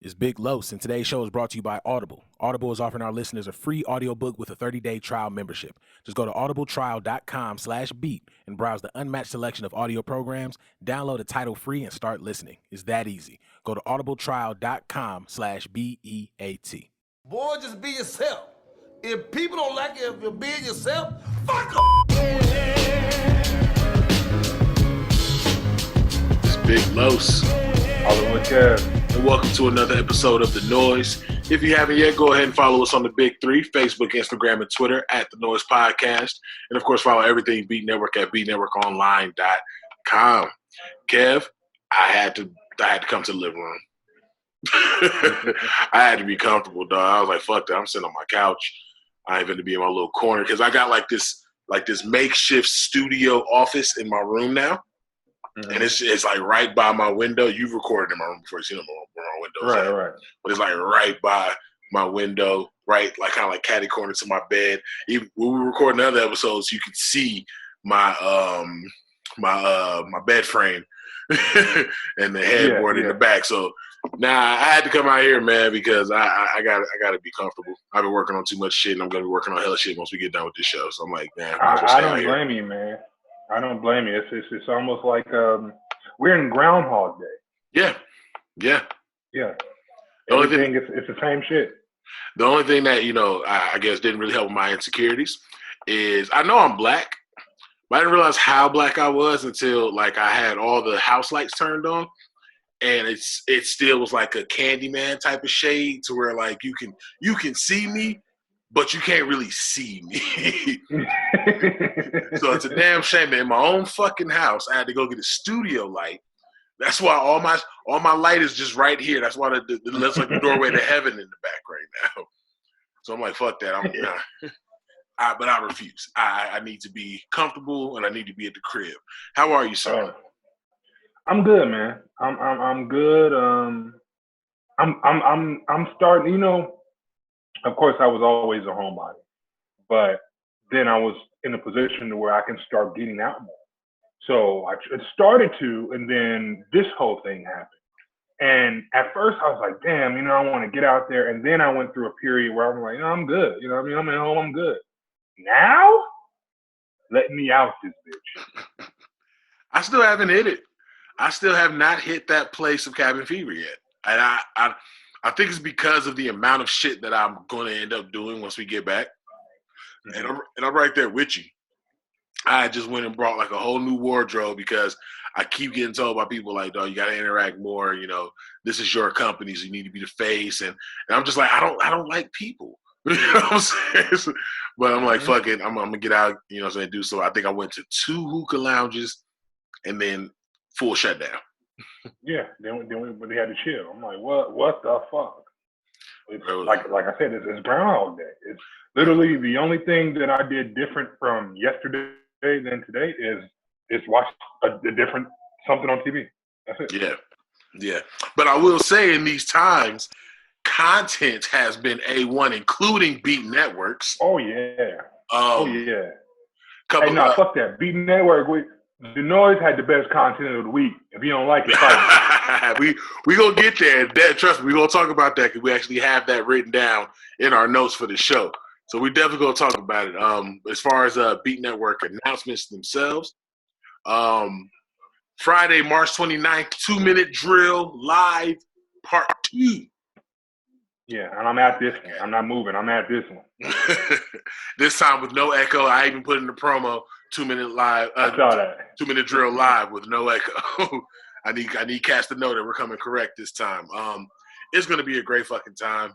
It's Big Los, and today's show is brought to you by Audible. Audible is offering our listeners a free audiobook with a 30-day trial membership. Just go to audibletrial.com/beat and browse the unmatched selection of audio programs, download a title free, and start listening. It's that easy. Go to audibletrial.com/BEAT. Boy, just be yourself. If people don't like it, if you're being yourself, fuck them. It's Big Los. Hollywood Kev. And welcome to another episode of The Noize. If you haven't yet, go ahead and follow us on the Big Three, Facebook, Instagram, and Twitter at The Noize Podcast. And, of course, follow everything Beat Network at beatnetworkonline.com. Kev, I had to come to the living room. I had to be comfortable, dog. I was like, fuck that. I'm sitting on my couch. I ain't going to be in my little corner because I got like this makeshift studio office in my room now. Mm-hmm. And it's like right by my window. You've recorded in my room before. You've seen where my window is at. Right. But it's like right by my window, right, like kind of like catty corner to my bed. Even when we were recording other episodes, you could see my my bed frame and the headboard in the back. So I had to come out here, man, because I gotta be comfortable. I've been working on too much shit, and I'm gonna be working on hella shit once we get done with this show. So I'm like, man, I don't blame you, man. I don't blame you. It's almost like we're in Groundhog Day. Yeah. Everything it's the same shit. The only thing that I guess didn't really help with my insecurities is I know I'm black, but I didn't realize how black I was until like I had all the house lights turned on, and it still was like a Candyman type of shade to where like you can see me, but you can't really see me. So it's a damn shame that in my own fucking house, I had to go get a studio light. That's why all my light is just right here. That's why it looks like the doorway to heaven in the back right now. So I'm like, fuck that. But I refuse. I need to be comfortable and I need to be at the crib. How are you, sir? I'm good, man. I'm good. I'm starting. Of course, I was always a homebody, but then I was in a position to where I can start getting out more. So I started to, and then this whole thing happened. And at first I was like, damn, I want to get out there. And then I went through a period where I'm like, I'm good. I'm at home, I'm good. Now, let me out this bitch. I still haven't hit it. I still have not hit that place of cabin fever yet. And I think it's because of the amount of shit that I'm going to end up doing once we get back. Mm-hmm. And I'm right there with you. I just went and brought like a whole new wardrobe because I keep getting told by people like, "Dog, you got to interact more. This is your company, so you need to be the face." And I'm just like, I don't like people. You know what I'm saying? But I'm like, fuck it. I'm gonna get out. Do so. I think I went to 2 hookah lounges, and then full shutdown. Yeah. Then they had to chill. I'm like, what the fuck? It's, like I said, it's Groundhog Day. It's literally the only thing that I did different from yesterday than today is watch a different something on TV. That's it. Yeah. But I will say in these times, content has been A1, including Beat Networks. Oh yeah. Fuck that. Beat Network. The Noize had the best content of the week. If you don't like it, we gonna get there. Trust me, we gonna talk about that because we actually have that written down in our notes for the show. So we definitely gonna talk about it. As far as Beat Network announcements themselves, Friday, March 29th, 2-minute drill live part 2. Yeah, and I'm at this one. I'm not moving. I'm at this one. This time with no echo. I even put in the promo 2-minute live. I saw that. 2-minute drill live with no echo. I need cats to know that we're coming correct this time. It's going to be a great fucking time.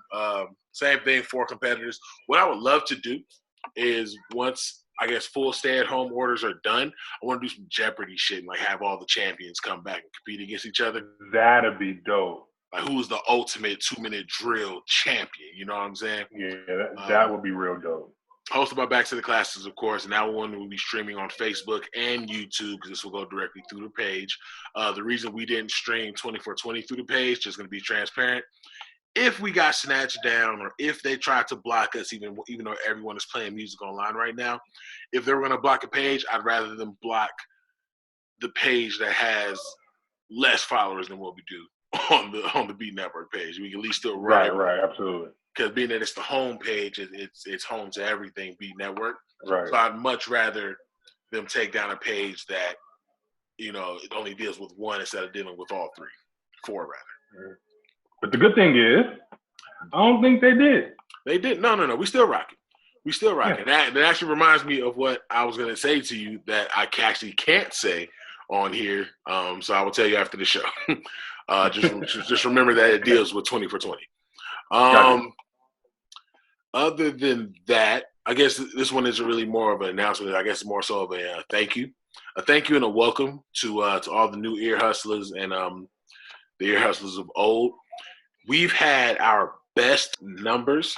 Same thing for competitors. What I would love to do is once, I guess, full stay-at-home orders are done, I want to do some Jeopardy shit and like have all the champions come back and compete against each other. That'd be dope. Like who's the ultimate 2-minute drill champion? You know what I'm saying? Yeah, that would be real dope. Hosted by Back to the Classes, of course, and that one will be streaming on Facebook and YouTube because this will go directly through the page. The reason we didn't stream 24/20 through the page, just going to be transparent. If we got snatched down or if they tried to block us, even though everyone is playing music online right now, if they were going to block a page, I'd rather them block the page that has less followers than what we do on the Beat Network page. We can at least still run it. Right, absolutely. Because being that it's the home page, it's home to everything Beat Network. Right. So I'd much rather them take down a page that, it only deals with one instead of dealing with all three. Four, rather. But the good thing is, I don't think they did. They did. No. We still rock it. We still rock it. That actually reminds me of what I was going to say to you that I actually can't say on here. So I will tell you after the show. Just remember that it deals with 20 for 20. Other than that, I guess this one isn't really more of an announcement. I guess it's more so of a thank you. A thank you and a welcome to all the new ear hustlers and the ear hustlers of old. We've had our best numbers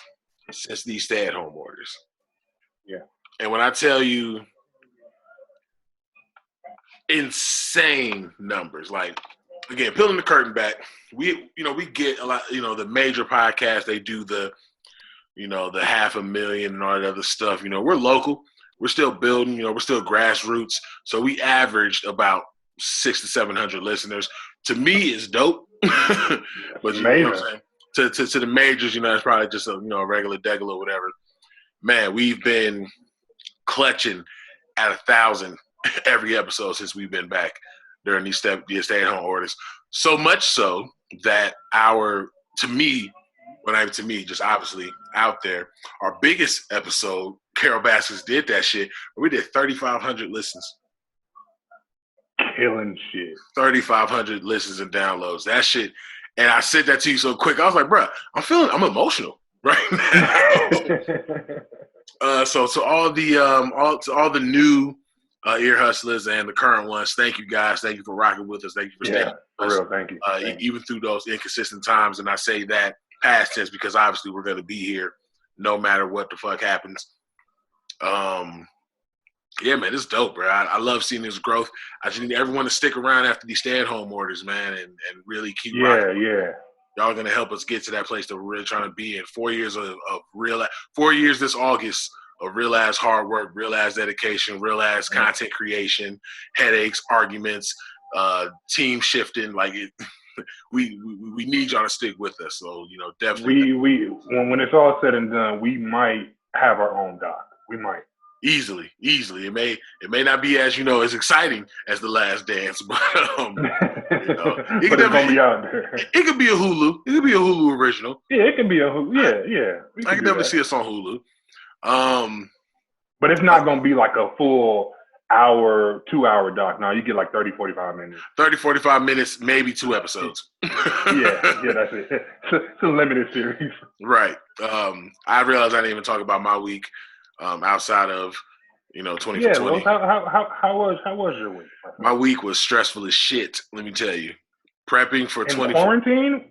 since these stay-at-home orders. Yeah. And when I tell you insane numbers, like, again, peeling the curtain back, we get a lot, the major podcasts, they do the 500,000 and all that other stuff. We're local. We're still building, we're still grassroots. So we averaged about 600 to 700 listeners. To me, it's dope. But you know what I'm saying? To the majors, it's probably just a regular degular or whatever. Man, we've been clutching at 1,000 every episode since we've been back during these stay-at-home orders. So much so that just obviously out there, our biggest episode, Carol Baskins did that shit. We did 3,500 listens. Killing shit. 3,500 listens and downloads. That shit. And I said that to you so quick. I was like, bro, I'm emotional right now. So to all the new ear hustlers and the current ones, thank you guys. Thank you for rocking with us. Thank you for staying with us. For real, thank you. Even through those inconsistent times. And I say that past tense because obviously we're going to be here no matter what the fuck happens. Yeah, man, it's dope, bro. I love seeing this growth. I just need everyone to stick around after these stay-at-home orders, man, and really keep rocking. Yeah. Y'all going to help us get to that place that we're really trying to be in. 4 years of 4 years this August of real-ass hard work, real-ass dedication, real-ass content creation, headaches, arguments, team shifting. Like, we need y'all to stick with us. So, definitely. When it's all said and done, we might have our own doc. We might. Easily. It may not be as as exciting as The Last Dance, but it's gonna be out there. It could be a Hulu. It could be a Hulu original. Yeah, it can be a Hulu. Yeah. I can definitely see us on Hulu. But it's not gonna be like a full hour, 2 hour doc. No, you get like 30, 45 minutes. 30, 45 minutes, maybe 2 episodes. yeah, that's it. It's a limited series. Right. I realized I didn't even talk about my week. Outside of 20 for 20. How was your week? My week was stressful as shit. Let me tell you, prepping for 20 quarantine.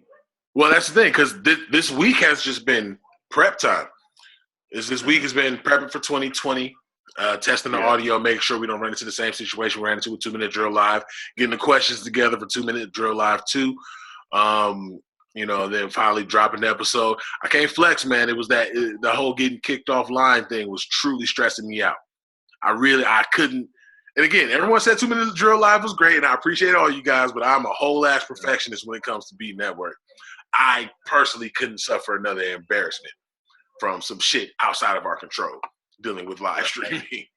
Well, that's the thing, because this week has just been prep time. This week has been prepping for 2020, testing the audio, making sure we don't run into the same situation we ran into with 2 Minute Drill Live, getting the questions together for 2 Minute Drill Live 2. Then finally dropping the episode. I can't flex, man. It was the whole getting kicked off line thing was truly stressing me out. I couldn't. And again, everyone said 2 Minutes Drill Live was great, and I appreciate all you guys, but I'm a whole ass perfectionist when it comes to Beat Network. I personally couldn't suffer another embarrassment from some shit outside of our control dealing with live streaming.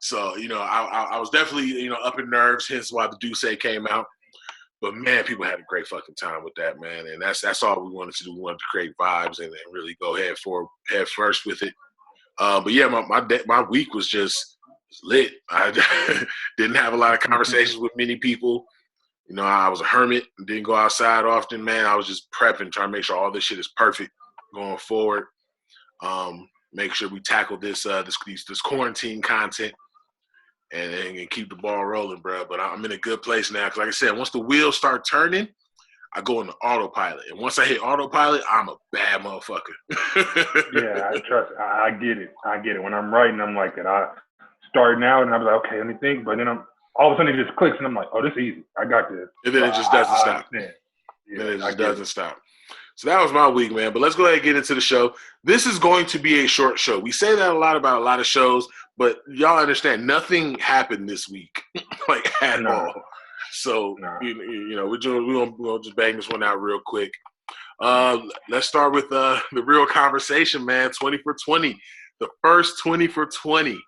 So, I was definitely, up in nerves, hence why the Duce came out. But, man, people had a great fucking time with that, man. And that's all we wanted to do. We wanted to create vibes and really go head first with it. But, yeah, my week was just lit. I didn't have a lot of conversations with many people. I was a hermit and didn't go outside often, man. I was just prepping, trying to make sure all this shit is perfect going forward. Make sure we tackle this quarantine content. And keep the ball rolling, bro. But I'm in a good place now. Because like I said, once the wheels start turning, I go into autopilot. And once I hit autopilot, I'm a bad motherfucker. Yeah, I trust. I get it. When I'm writing, I'm like that. I start now, and I'm like, okay, let me think. But then all of a sudden it just clicks, and I'm like, oh, this is easy. I got this. And then it just doesn't stop. Yeah, then it just doesn't stop. So that was my week, man. But let's go ahead and get into the show. This is going to be a short show. We say that a lot about a lot of shows, but y'all understand nothing happened this week, like at all. So Nah. we're gonna just bang this one out real quick. Let's start with the real conversation, man. 20 for 20, the first 20 for 20.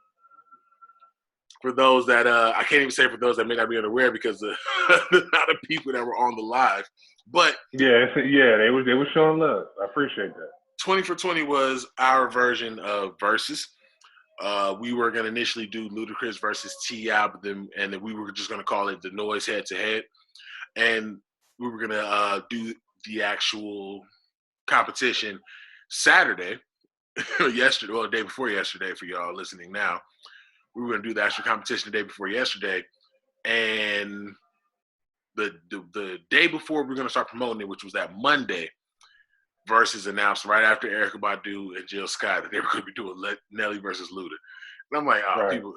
For those that I can't even say for those that may not be unaware because the amount of people that were on the live, but yeah, they was showing love. I appreciate that. 20 for 20 was our version of Verzuz. We were going to initially do Ludacris versus T.I., then we were just going to call it the Noize head-to-head. And we were going to do the actual competition Saturday, yesterday, well, the day before yesterday for y'all listening now. We were going to do the actual competition the day before yesterday. And the day before we were going to start promoting it, which was that Monday, Verzuz announced right after Erykah Badu and Jill Scott that they were going to be doing Nelly versus Luda. And I'm like, Right. people,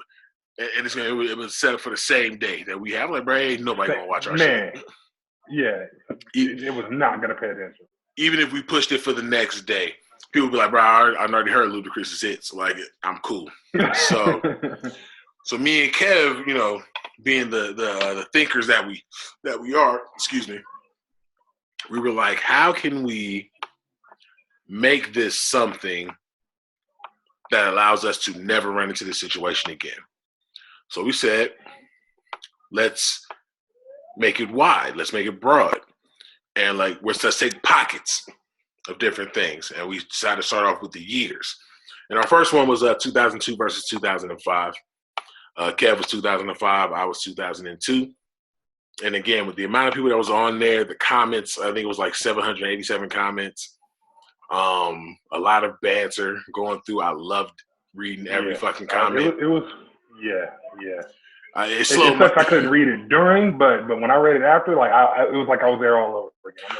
and it was set up for the same day that we have. I'm like, bro, ain't nobody going to watch our shit. Yeah, it was not going to pay attention. Even if we pushed it for the next day, people would be like, bro, I already heard Ludacris' hits. Like, I'm cool. So me and Kev, being the thinkers that we are, excuse me, we were like, how can we make this something that allows us to never run into this situation again? So we said, let's make it wide. Let's make it broad. And let's take pockets of different things. And we decided to start off with the years. And our first one was 2002 versus 2005. Kev was 2005. I was 2002. And again, with the amount of people that was on there, the comments, I think it was like 787 comments. A lot of banter going through. I loved reading every fucking comment. It was yeah. It sucks I couldn't read it during, but when I read it after, it was like I was there all over again.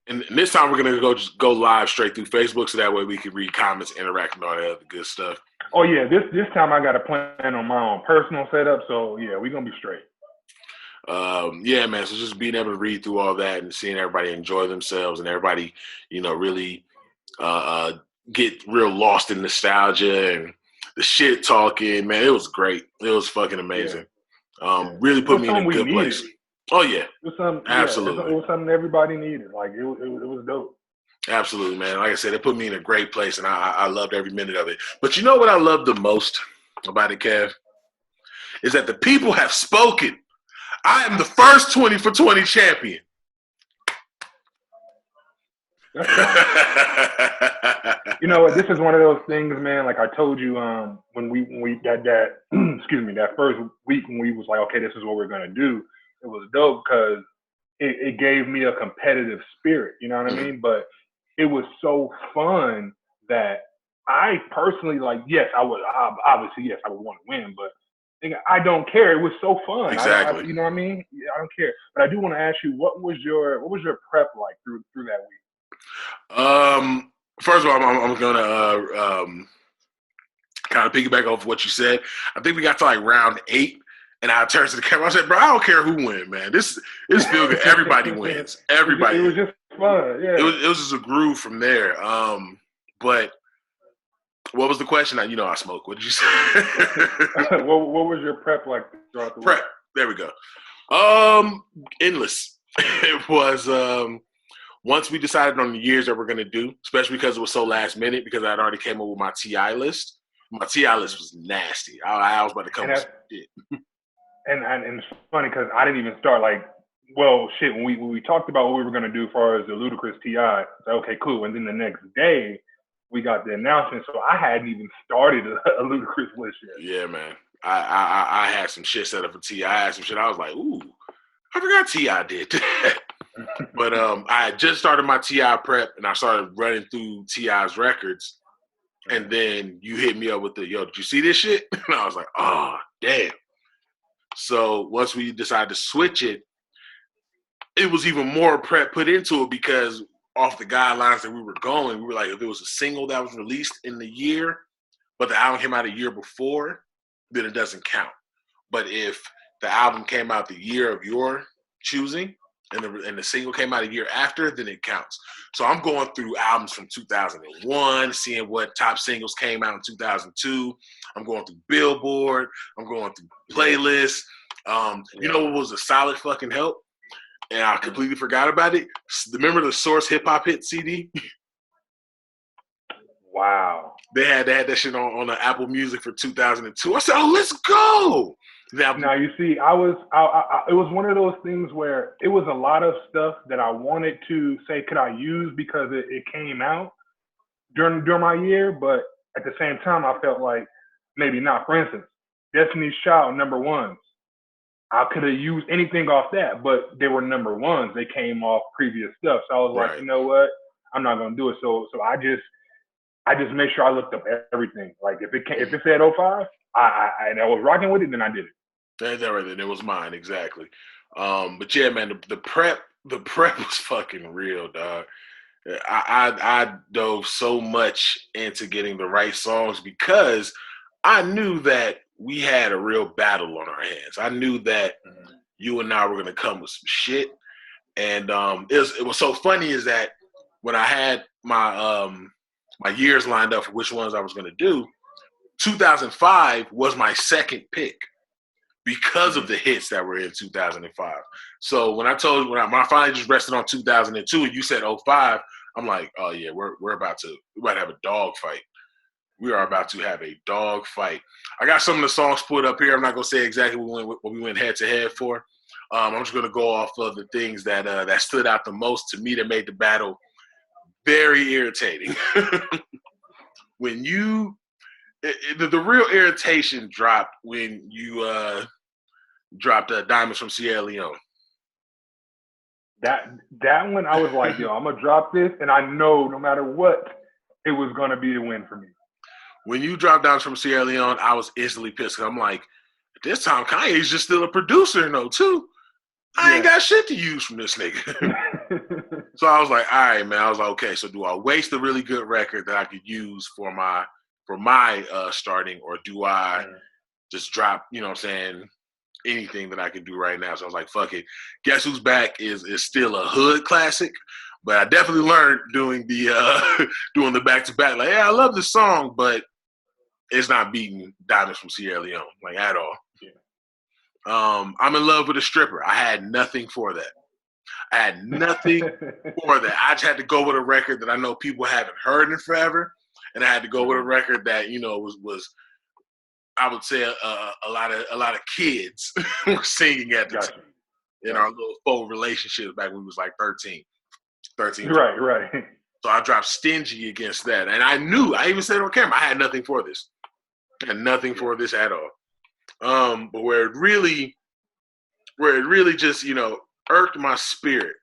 And this time we're gonna go live straight through Facebook, so that way we can read comments, interact, and all that other good stuff. Oh yeah, this time I got a plan on my own personal setup, so yeah, we're gonna be straight. Yeah, man. So just being able to read through all that and seeing everybody enjoy themselves and everybody, really get real lost in nostalgia and the shit talking, man. It was great. It was fucking amazing. Yeah. Really put me in a good place. Oh yeah, absolutely. It was something everybody needed. Like it was dope. Absolutely, man. Like I said, it put me in a great place, and I loved every minute of it. But you know what I love the most about it, Kev, is that the people have spoken. I am the first 20 for 20 champion. You know what? This is one of those things, man. Like I told you, when we that excuse me, that first week when we was like, okay, this is what we're gonna do. It was dope because it gave me a competitive spirit. You know what I mean? But it was so fun that I personally yes, I would obviously I would want to win, but I don't care. It was so fun. Exactly. You know what I mean? I don't care. But I do want to ask you, what was your prep like through that week? First of all, I'm gonna kind of piggyback off what you said. I think we got to round 8, and I turned to the camera. I said, "Bro, I don't care who wins, man. This feel good. Everybody wins. Everybody." It was just fun. Yeah. It was just a groove from there. But what was the question? I smoke. What did you say? What was your prep like throughout the week? Prep. There we go. Endless. It was. Once we decided on the years that we're going to do, especially because it was so last minute, because I had already came up with my TI list. My TI list was nasty. I was about to come with some shit. And it's funny because I didn't even start when we talked about what we were going to do as far as the Ludacris TI, so okay, cool. And then the next day, we got the announcement, so I hadn't even started a Ludacris list yet. Yeah, man. I had some shit set up for TI. I had some shit. I was like, ooh, I forgot TI did that. But I had just started my TI prep, and I started running through TI's records. And then you hit me up with did you see this shit? And I was like, oh, damn. So once we decided to switch it, it was even more prep put into it because off the guidelines that we were going, we were like, if it was a single that was released in the year, but the album came out a year before, then it doesn't count. But if the album came out the year of your choosing, and the single came out a year after, then it counts. So I'm going through albums from 2001, seeing what top singles came out in 2002. I'm going through Billboard. I'm going through playlists. You know what was a solid fucking help? And I completely forgot about it. Remember the Source Hip Hop Hit CD? Wow. They had that shit on the Apple Music for 2002. I said, "Oh, let's go!" Now you see, I it was one of those things where it was a lot of stuff that I wanted to say, could I use because it came out during my year, but at the same time, I felt like maybe not. For instance, Destiny's Child #1s. I could have used anything off that, but they were #1s. They came off previous stuff, so I was like, you know what? I'm not gonna do it. So I just made sure I looked up everything. Like if it said 05, I was rocking with it, then I did it. That right then. It was mine, exactly. But yeah, man, the prep was fucking real, dog. I dove so much into getting the right songs because I knew that we had a real battle on our hands. I knew that you and I were gonna come with some shit, and it was so funny is that when I had my my years lined up for which ones I was gonna do, 2005 was my second pick because of the hits that were in 2005. So when I finally just rested on 2002 and you said 05, I'm like, oh yeah, we're about to have a dog fight. We are about to have a dog fight. I got some of the songs put up here. I'm not gonna say exactly what we went head to head for. I'm just gonna go off of the things that stood out the most to me that made the battle very irritating. When the real irritation dropped when you dropped Diamonds from Sierra Leone. That one, I was like, yo, I'm gonna drop this, and I know no matter what, it was gonna be a win for me. When you dropped Diamonds from Sierra Leone, I was instantly pissed. I'm like, at this time, Kanye's just still a producer, too. I ain't got shit to use from this nigga. So I was like, all right, man. I was like, okay, so do I waste a really good record that I could use for my starting, or do I just drop, you know what I'm saying, anything that I can do right now? So I was like, fuck it. Guess Who's Back is still a hood classic, but I definitely learned doing the back-to-back. Like, yeah, I love this song, but it's not beating Diamonds from Sierra Leone, like, at all. I'm in Love with a Stripper. I had nothing for that. I had nothing for that. I just had to go with a record that I know people haven't heard in forever, and I had to go with a record that was I would say a lot of kids were singing at the time in our little faux relationships back when we was like 13. Right. So I dropped Stingy against that, and I even said on camera, I had nothing for this. I had nothing for this at all. But where it really just, irked my spirit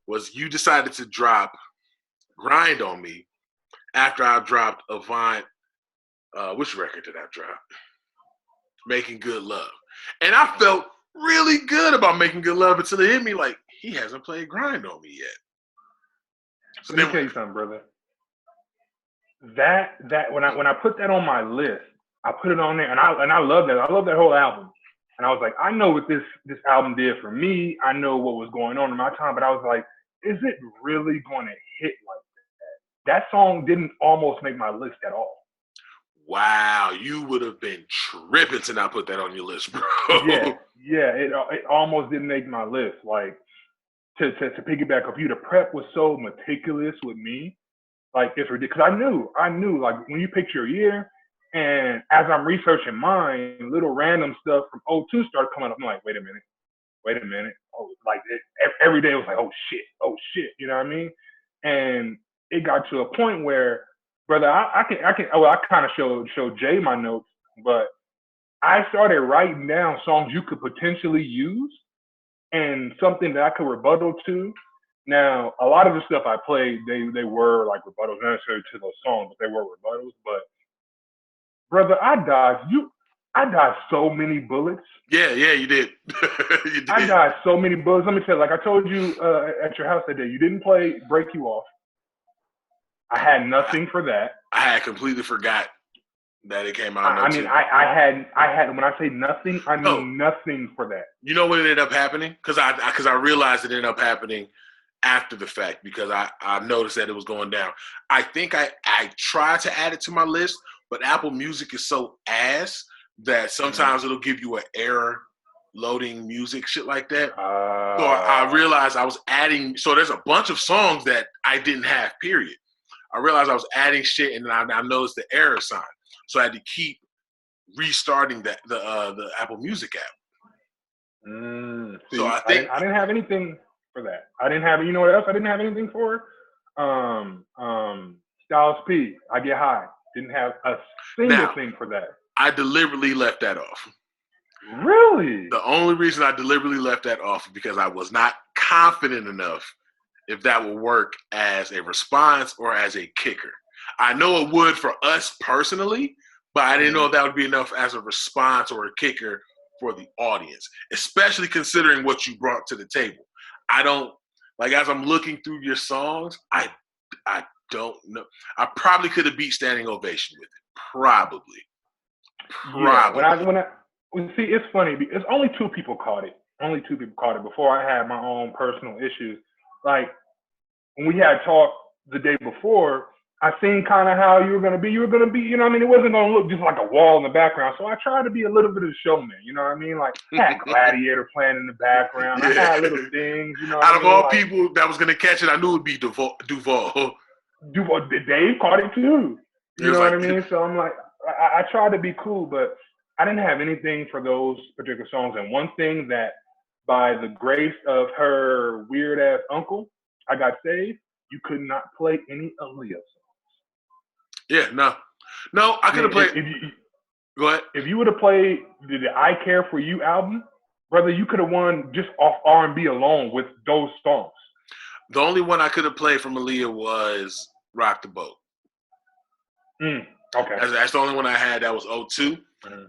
was you decided to drop Grind on Me after I dropped Avant. Which record did I drop? Making Good Love. And I felt really good about Making Good Love until it hit me like, he hasn't played Grind on Me yet. So let me tell you something, brother. That when I put that on my list, I put it on there, and I love that. I love that whole album. And I was like, I know what this album did for me. I know what was going on in my time, but I was like, is it really going to hit like that? That song didn't almost make my list at all. Wow, you would have been tripping to not put that on your list, bro. Yeah, it almost didn't make my list. Like, to piggyback off you, the prep was so meticulous with me. Like, it's ridiculous. Because I knew, like, when you pick your year, and as I'm researching mine, little random stuff from 02 started coming up. I'm like, wait a minute. Oh, like, every day it was like, oh shit, you know what I mean? And it got to a point where, brother, I kind of showed Jay my notes, but I started writing down songs you could potentially use and something that I could rebuttal to. Now, a lot of the stuff I played, they were like rebuttals, not necessarily to those songs, but they were rebuttals. But brother, I dodged so many bullets. Yeah, you did. You did. I dodged so many bullets. Let me tell you, like I told you at your house that day, you didn't play Break You Off. I had nothing for that. I had completely forgot that it came out. I mean, I had. When I say nothing, I mean nothing for that. You know what ended up happening? Because I realized it ended up happening after the fact because I noticed that it was going down. I think I tried to add it to my list, but Apple Music is so ass that sometimes it'll give you an error loading music, shit like that. So I realized I was adding. So there's a bunch of songs that I didn't have. Period. I realized I was adding shit, and then I noticed the error sign. So I had to keep restarting the Apple Music app. See, So I think I didn't have anything for that. I didn't have. You know what else I didn't have anything for? Styles P. I Get High. Didn't have a single thing for that. I deliberately left that off. Really? The only reason I deliberately left that off is because I was not confident enough if that would work as a response or as a kicker. I know it would for us personally, but I didn't know if that would be enough as a response or a kicker for the audience, especially considering what you brought to the table. I don't, like, as I'm looking through your songs, I don't know. I probably could have beat Standing Ovation with it. Probably. Yeah, see, it's funny because only two people caught it. Only two people caught it before I had my own personal issues. Like, when we had talked the day before, I seen kind of how you were gonna be, you know what I mean? It wasn't gonna look just like a wall in the background. So I tried to be a little bit of a showman, you know what I mean? Like, I had Gladiator playing in the background. I had little things, you know what I mean? Out of all people that was gonna catch it, I knew it would be Duval. Dave caught it too. You know what I mean? So I'm like, I tried to be cool, but I didn't have anything for those particular songs. And one thing that, by the grace of her weird ass uncle, I got saved. You could not play any Aaliyah songs. Yeah, no, I could have played. Go ahead. If you would have played the "I Care for You" album, brother, you could have won just off R&B alone with those songs. The only one I could have played from Aaliyah was "Rock the Boat." Okay. That's the only one I had. That was 02.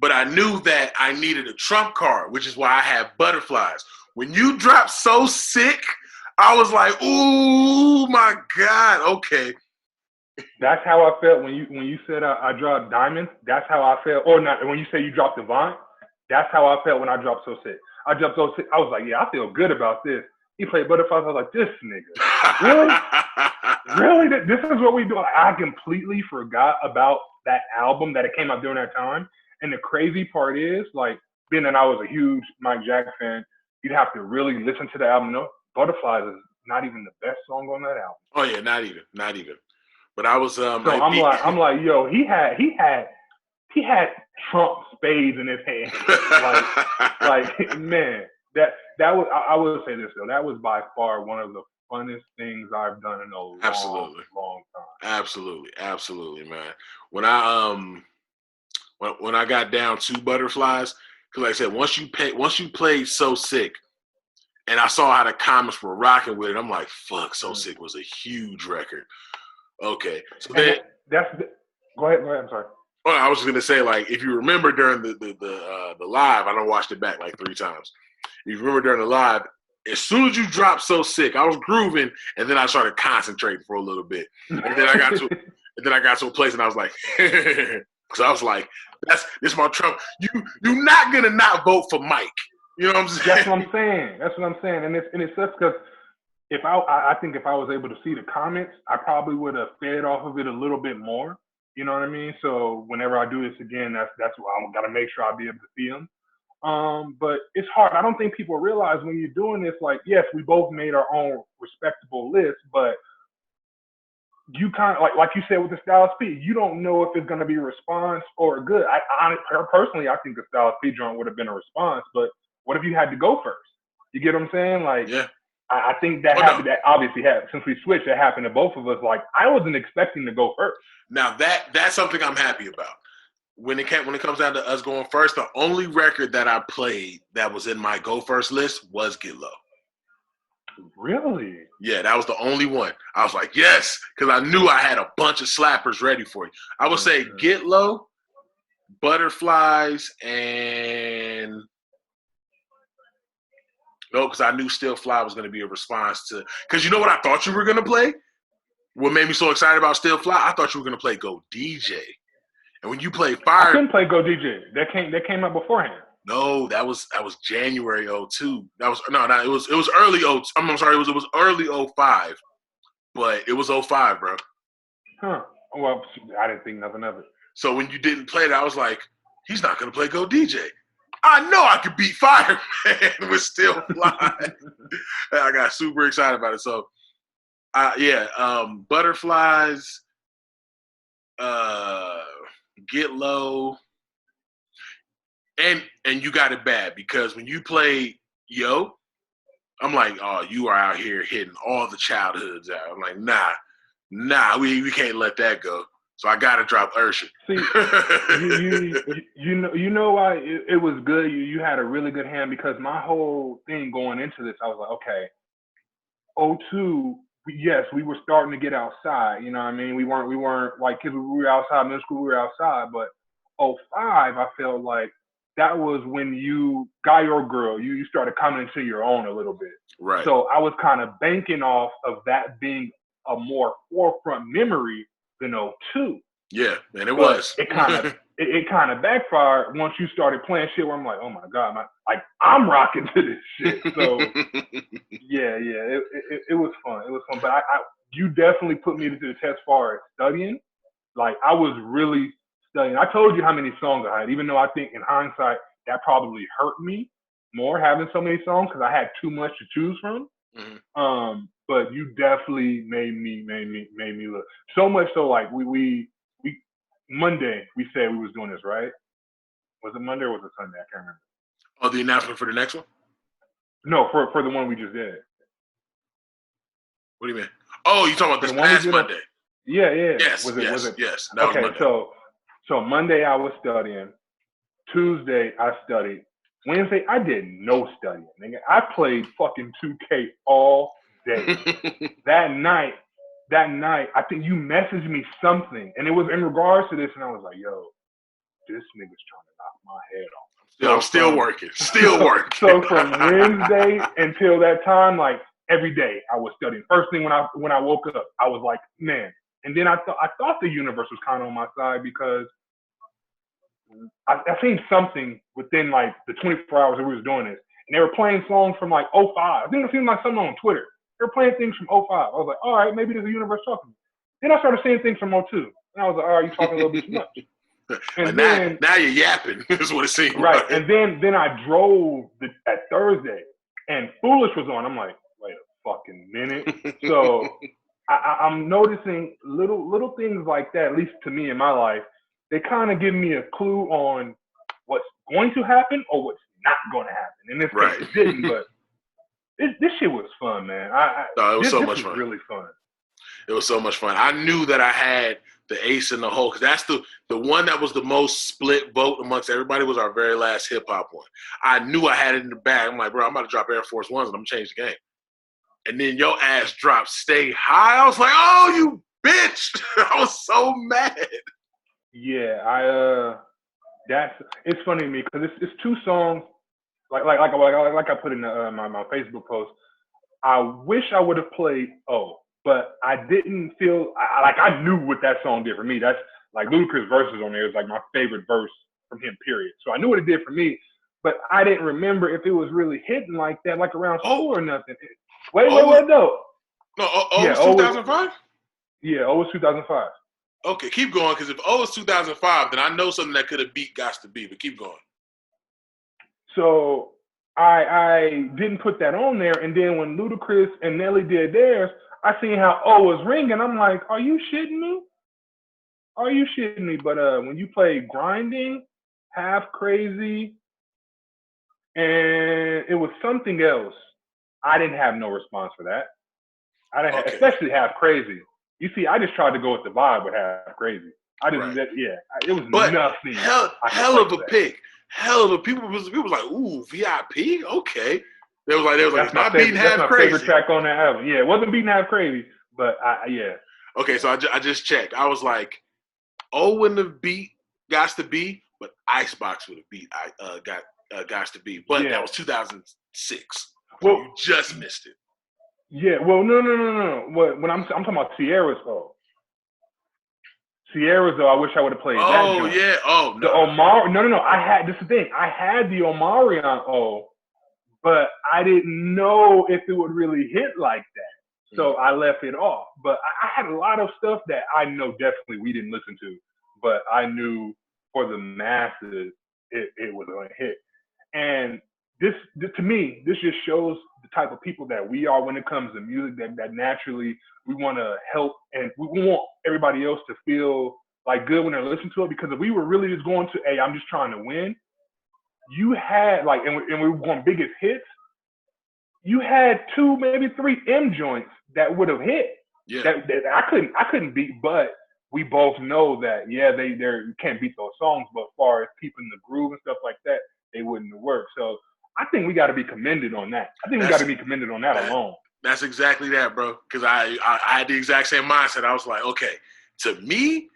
But I knew that I needed a trump card, which is why I had Butterflies. When you dropped So Sick, I was like, ooh, my God, okay. That's how I felt when you said I dropped Diamonds. That's how I felt. Or not, when you say you dropped Divine, that's how I felt when I dropped So Sick. I dropped So Sick. I was like, yeah, I feel good about this. He played Butterflies. I was like, this nigga. Really? This is what we do? I completely forgot about that album, that it came out during that time. And the crazy part is, like, being that I was a huge Mike Jack fan, you'd have to really listen to the album. No, Butterflies is not even the best song on that album. Oh yeah, not even. But I was so I'm like, yo, he had Trump spades in his hand. like man, that was, I will say this though, that was by far one of the funnest things I've done in a long time. Absolutely, man. When I got down to Butterflies, because like I said, once you played So Sick, and I saw how the comments were rocking with it, I'm like, fuck, So Sick was a huge record. Okay, so then go ahead. I'm sorry. Oh, I was just gonna say, like, if you remember during the live, I done watched it back like 3 times. If you remember during the live, as soon as you dropped So Sick, I was grooving, and then I started concentrating for a little bit, and then I got to a place, and I was like, because I was like, this my Trump. You're not gonna not vote for Mike. You know what I'm saying? That's what I'm saying. And it sucks because I think if I was able to see the comments, I probably would have fed off of it a little bit more. You know what I mean? So whenever I do this again, that's why I gotta make sure I'll be able to see them. But it's hard. I don't think people realize when you're doing this, like, yes, we both made our own respectable list, but you kind of, like you said with the Styles P, you don't know if it's going to be a response or good. Personally, I think the Styles P joint would have been a response, but what if you had to go first? You get what I'm saying? Like, yeah. I think that happened. That obviously happened since we switched. It happened to both of us. Like, I wasn't expecting to go first. Now that's something I'm happy about. When it comes down to us going first, the only record that I played that was in my go first list was Get Low. Really? Yeah, that was the only one. I was like, yes, because I knew I had a bunch of slappers ready for you. I would say Get Low, Butterflies, and no, because I knew Still Fly was going to be a response to. Because you know what I thought you were going to play? What made me so excited about Still Fly? I thought you were going to play Go DJ. And when you played Fire, I couldn't play Go DJ. That came out beforehand. No, that was January 02. It was early 02. I'm sorry, it was early 05. But it was 05, bro. Huh. Well, I didn't think nothing of it. So when you didn't play it, I was like, he's not gonna play Go DJ. I know I could beat Fireman with Still Fly. I got super excited about it. So, Butterflies, Get Low, and You Got It Bad, because when you play Yo, I'm like, oh, you are out here hitting all the childhoods out. I'm like, nah, we can't let that go. So I gotta drop Ursha. See, you know why it was good. You had a really good hand, because my whole thing going into this, I was like, okay, '02, yes, we were starting to get outside. You know what I mean? We weren't like kids. We were outside, middle school, we were outside. But '05, I felt like that was when you, guy or girl, you started coming into your own a little bit. Right. So I was kind of banking off of that being a more forefront memory than '02. Yeah, and it was. It kind of backfired once you started playing shit where I'm like, oh my God, I'm rocking to this shit. So yeah, it was fun. It was fun. But you definitely put me to the test as far as studying. Like, I was really studying. I told you how many songs I had, even though I think in hindsight that probably hurt me more having so many songs, because I had too much to choose from. Mm-hmm. But you definitely made me look so much so. Like we Monday we said we was doing this, right? Was it Monday or was it Sunday? I can't remember. Oh, the announcement for the next one? No, for the one we just did. What do you mean? Oh, you talking about this past Monday? Yeah. Yes. Was it? Yes. Okay, so Monday I was studying. Tuesday I studied. Wednesday I did no studying. Nigga, I played fucking 2K all day. That night, I think you messaged me something, and it was in regards to this, and I was like, yo, this nigga's trying to knock my head off. So I'm still working. So from Wednesday until that time, like every day I was studying. First thing when I woke up, I was like, man. And then I thought the universe was kind of on my side, because I seen something within like the 24 hours that we was doing this, and they were playing songs from like '05. I think it seemed like something on Twitter. They were playing things from '05. I was like, all right, maybe there's a universe talking to me. Then I started seeing things from '02, and I was like, all right, you're talking a little bit too much. And then now you're yapping is what it seemed right. like. And then I drove that Thursday, and Foolish was on. I'm like, wait a fucking minute. So I'm noticing little things like that, at least to me in my life. They kind of give me a clue on what's going to happen or what's not going to happen. In this case, it didn't, but this shit was fun, man. It was so much fun. Really fun. It was so much fun. I knew that I had the ace in the hole, because that's the one that was the most split vote amongst everybody, was our very last hip hop one. I knew I had it in the bag. I'm like, bro, I'm about to drop Air Force Ones and I'm gonna change the game. And then your ass dropped Stay High. I was like, oh, you bitch! I was so mad. Yeah, it's funny to me, because it's two songs. Like I put in my Facebook post. I wish I would have played but I didn't feel I knew what that song did for me. That's like Ludacris Verzuz on there is like my favorite verse from him, period. So I knew what it did for me, but I didn't remember if it was really hitting like that, like around school or nothing. Wait, no. No, was 2005? Yeah, it was 2005. Okay, keep going, because if was 2005, then I know something that could have beat G.O.A.T to be, but keep going. So I didn't put that on there, and then when Ludacris and Nelly did theirs, I seen how was ringing. I'm like, are you shitting me? But when you play Grinding, Half Crazy, and it was something else, I didn't have no response for that. I didn't have, especially Half Crazy. You see, I just tried to go with the vibe with Half Crazy. It was nothing. Hell of a pick. Hell of a people was like, ooh, VIP? Okay. They was like, it's not beating Half Crazy. That's my favorite track on that album. Yeah, it wasn't beating Half Crazy, but yeah. Okay, so I just checked. I was like, wouldn't have beat G.O.A.T to be, but Icebox would have beat G.O.A.T to be. But that was 2006. Well, you just missed it. Yeah, well, no. When I'm talking about Sierra's though. I wish I would have played that. Oh, yeah. Oh, no. The Omar. No. This is the thing. I had the Omarion but I didn't know if it would really hit like that. So I left it off. But I had a lot of stuff that I know definitely we didn't listen to, but I knew for the masses it was going to hit. And this to me, this just shows the type of people that we are when it comes to music. That naturally we want to help, and we want everybody else to feel like good when they're listening to it. Because if we were really just going to, hey, I'm just trying to win. You had like, and we were going biggest hits. You had 2, maybe 3 M joints that would have hit. Yeah. That I couldn't beat, but we both know that you can't beat those songs. But as far as keeping the groove and stuff like that, they wouldn't have worked. So I think we got to be commended on that. I think we got to be commended on that alone. That's exactly that, bro. Because I had the exact same mindset. I was like, okay, to me,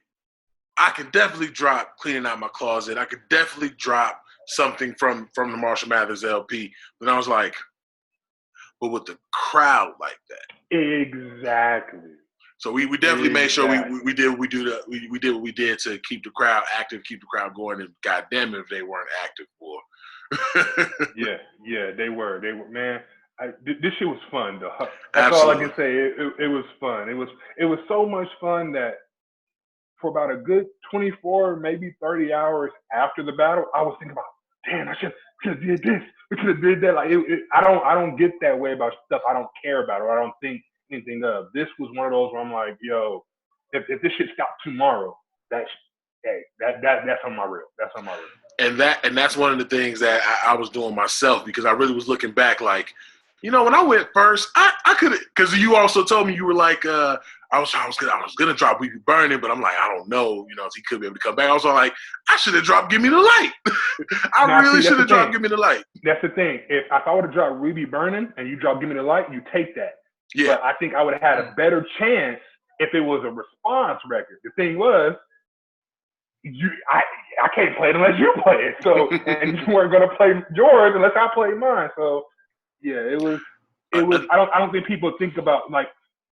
I can definitely drop Cleaning Out My Closet. I could definitely drop something from the Marshall Mathers LP. But I was like, but with the crowd like that. Exactly. So we definitely made sure we did what we did to keep the crowd active, keep the crowd going, and goddamn it if they weren't active, boy. yeah, they were, man. This shit was fun though. That's all I can say. It was fun. It was so much fun that for about a good 24, maybe 30 hours after the battle, I was thinking about, damn, I should have did this. We could have did that. Like I don't get that way about stuff I don't care about or I don't think anything of. This was one of those where I'm like, yo, if this shit stopped tomorrow, that's on my reel. That's on my reel. And that's one of the things that I was doing myself because I really was looking back like, when I went first, I could have, because you also told me you were like, I was gonna drop We Be Burning, but I'm like, I don't know, he could be able to come back. I was like, I should have dropped Give Me the Light. I really should have dropped Give Me the Light. That's the thing. If I would have dropped We Be Burning and you dropped Give Me the Light, you take that. Yeah. But I think I would have had a better chance if it was a response record. The thing was, I can't play it unless you play it. So, and you weren't gonna play yours unless I played mine. So, yeah, it was. I don't think people think about like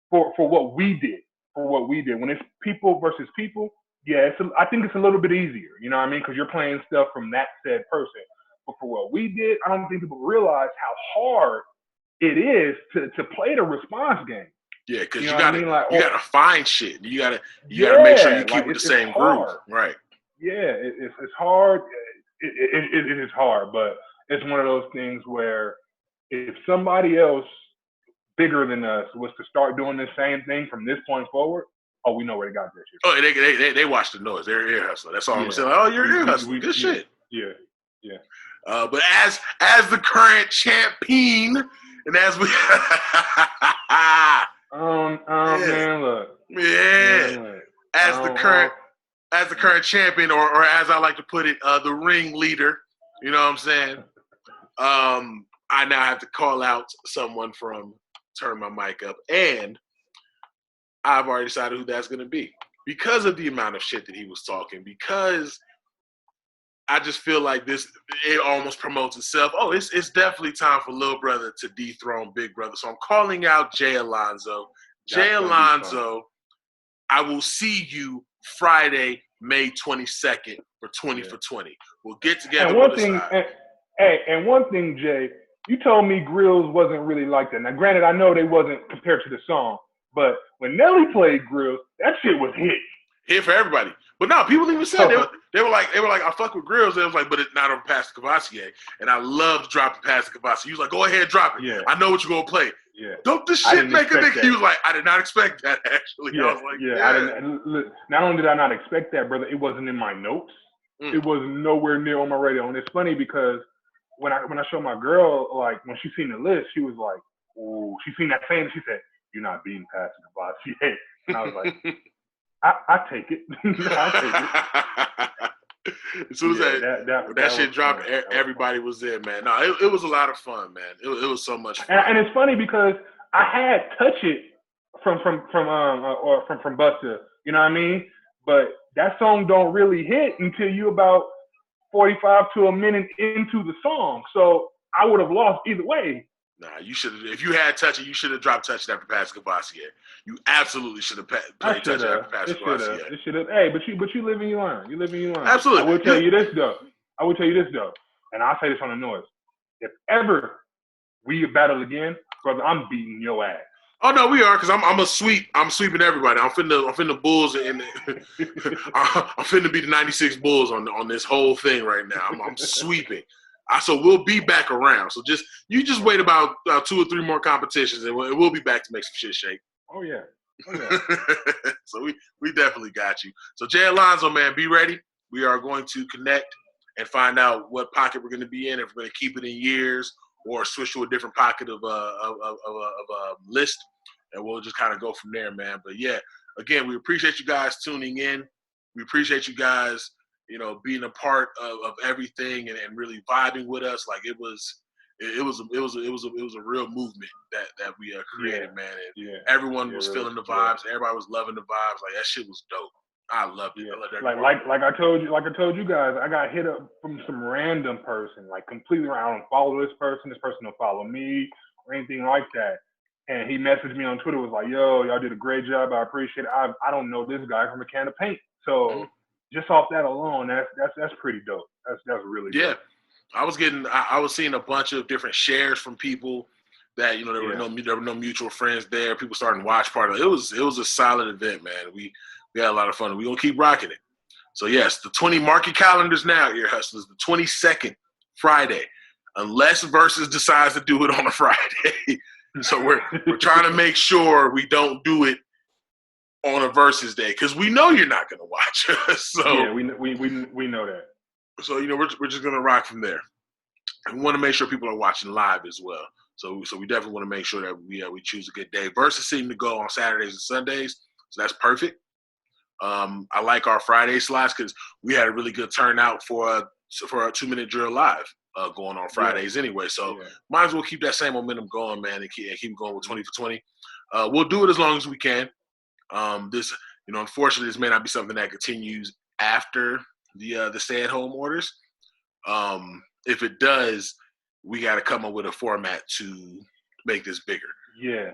for what we did. When it's people versus people, yeah, I think it's a little bit easier. You know what I mean? Because you're playing stuff from that said person. But for what we did, I don't think people realize how hard it is to play the response game. Yeah, because you gotta find shit. You gotta make sure you keep with the same groove. Right. Yeah, it's hard. It is hard, but it's one of those things where if somebody else bigger than us was to start doing the same thing from this point forward, we know where they got this shit. Oh, they watch the Noize. They're ear hustler. That's all I'm saying. Like, you're ear hustling. Good shit. Yeah. But as the current champion, and as we man, look. Yeah. As the current champion, or as I like to put it, the ring leader. You know what I'm saying? I now have to call out someone from Turn My Mic Up, and I've already decided who that's going to be because of the amount of shit that he was talking. Because I just feel like it almost promotes itself. Oh, it's definitely time for Lil Brother to dethrone Big Brother. So I'm calling out Jay Alonzo. Jay Alonzo, I will see you Friday, May 22nd for 20 for 20. We'll get together. And one thing, Jay, you told me Grills wasn't really like that. Now, granted, I know they wasn't compared to the song, but when Nelly played Grills, that shit was hit. Hit for everybody. But no, people even said they were like, I fuck with Grills. They was like, but it's not over Pastor Cavassier. And I love dropping Pastor Cavassier. He was like, go ahead, drop it. Yeah. I know what you're gonna play. Yeah. Don't this shit make a nigga? He was like, I did not expect that actually. Yeah. I was like, yeah. Not only did I not expect that, brother, it wasn't in my notes. It was nowhere near on my radio. And it's funny because when I showed my girl, like when she seen the list, she was like, "Ooh," she seen that same. She said, "You're not beating Pastor Cavassier." And I was like, "I take it. I take it." As soon as that shit dropped, everybody was there, man. No, it was a lot of fun, man. It was so much fun. And it's funny because I had Touch It from Busta, you know what I mean? But that song don't really hit until you about 45 to a minute into the song. So I would have lost either way. Nah, you should have. If you had Touch It, you should have dropped Touch It after Pastor Cavassier. You absolutely should have played Touch It after Pastor Cavassier. It should have. Hey, but you live and you learn. You live and you learn. Absolutely. I will tell you this though, and I'll say this on the Noize. If ever we battle again, brother, I'm beating your ass. Oh no, we are, because I'm a sweep. I'm sweeping everybody. I'm finna Bulls and I'm finna be the 96 Bulls on this whole thing right now. I'm sweeping. So we'll be back around. So you just wait about 2 or 3 more competitions, and we'll be back to make some shit shake. Oh yeah. So we definitely got you. So Jay Alonzo, man, be ready. We are going to connect and find out what pocket we're going to be in. If we're going to keep it in years or switch to a different pocket of a list, and we'll just kind of go from there, man. But yeah, again, we appreciate you guys tuning in. We appreciate you guys, being a part of everything and really vibing with us. Like it was a real movement that we created, man. And everyone was feeling the vibes. Everybody was loving the vibes. Like that shit was dope. I loved it. Yeah. I loved like I told you guys, I got hit up from some random person, like completely I don't follow this person don't follow me or anything like that. And he messaged me on Twitter, was like, yo, y'all did a great job. I appreciate it. I don't know this guy from a can of paint. So just off that alone, that's pretty dope. That's really dope. Yeah. I was seeing a bunch of different shares from people that, there were no mutual friends there. People starting to watch part of it. It was a solid event, man. We had a lot of fun. We're going to keep rocking it. So, yes, mark your calendars now, Ear Hustlers, the 22nd, Friday, unless Verzuz decides to do it on a Friday. So we're trying to make sure we don't do it on a Verzuz day because we know you're not going to watch us. So, yeah, we know that. So, we're just going to rock from there. We want to make sure people are watching live as well. So we definitely want to make sure that we choose a good day. Verzuz seem to go on Saturdays and Sundays, so that's perfect. I like our Friday slots because we had a really good turnout for a 2-minute drill live going on Fridays anyway. So might as well keep that same momentum going, man, and keep going with 20 for 20. We'll do it as long as we can. Unfortunately, this may not be something that continues after the stay-at-home orders. If it does, we got to come up with a format to make this bigger. Yeah,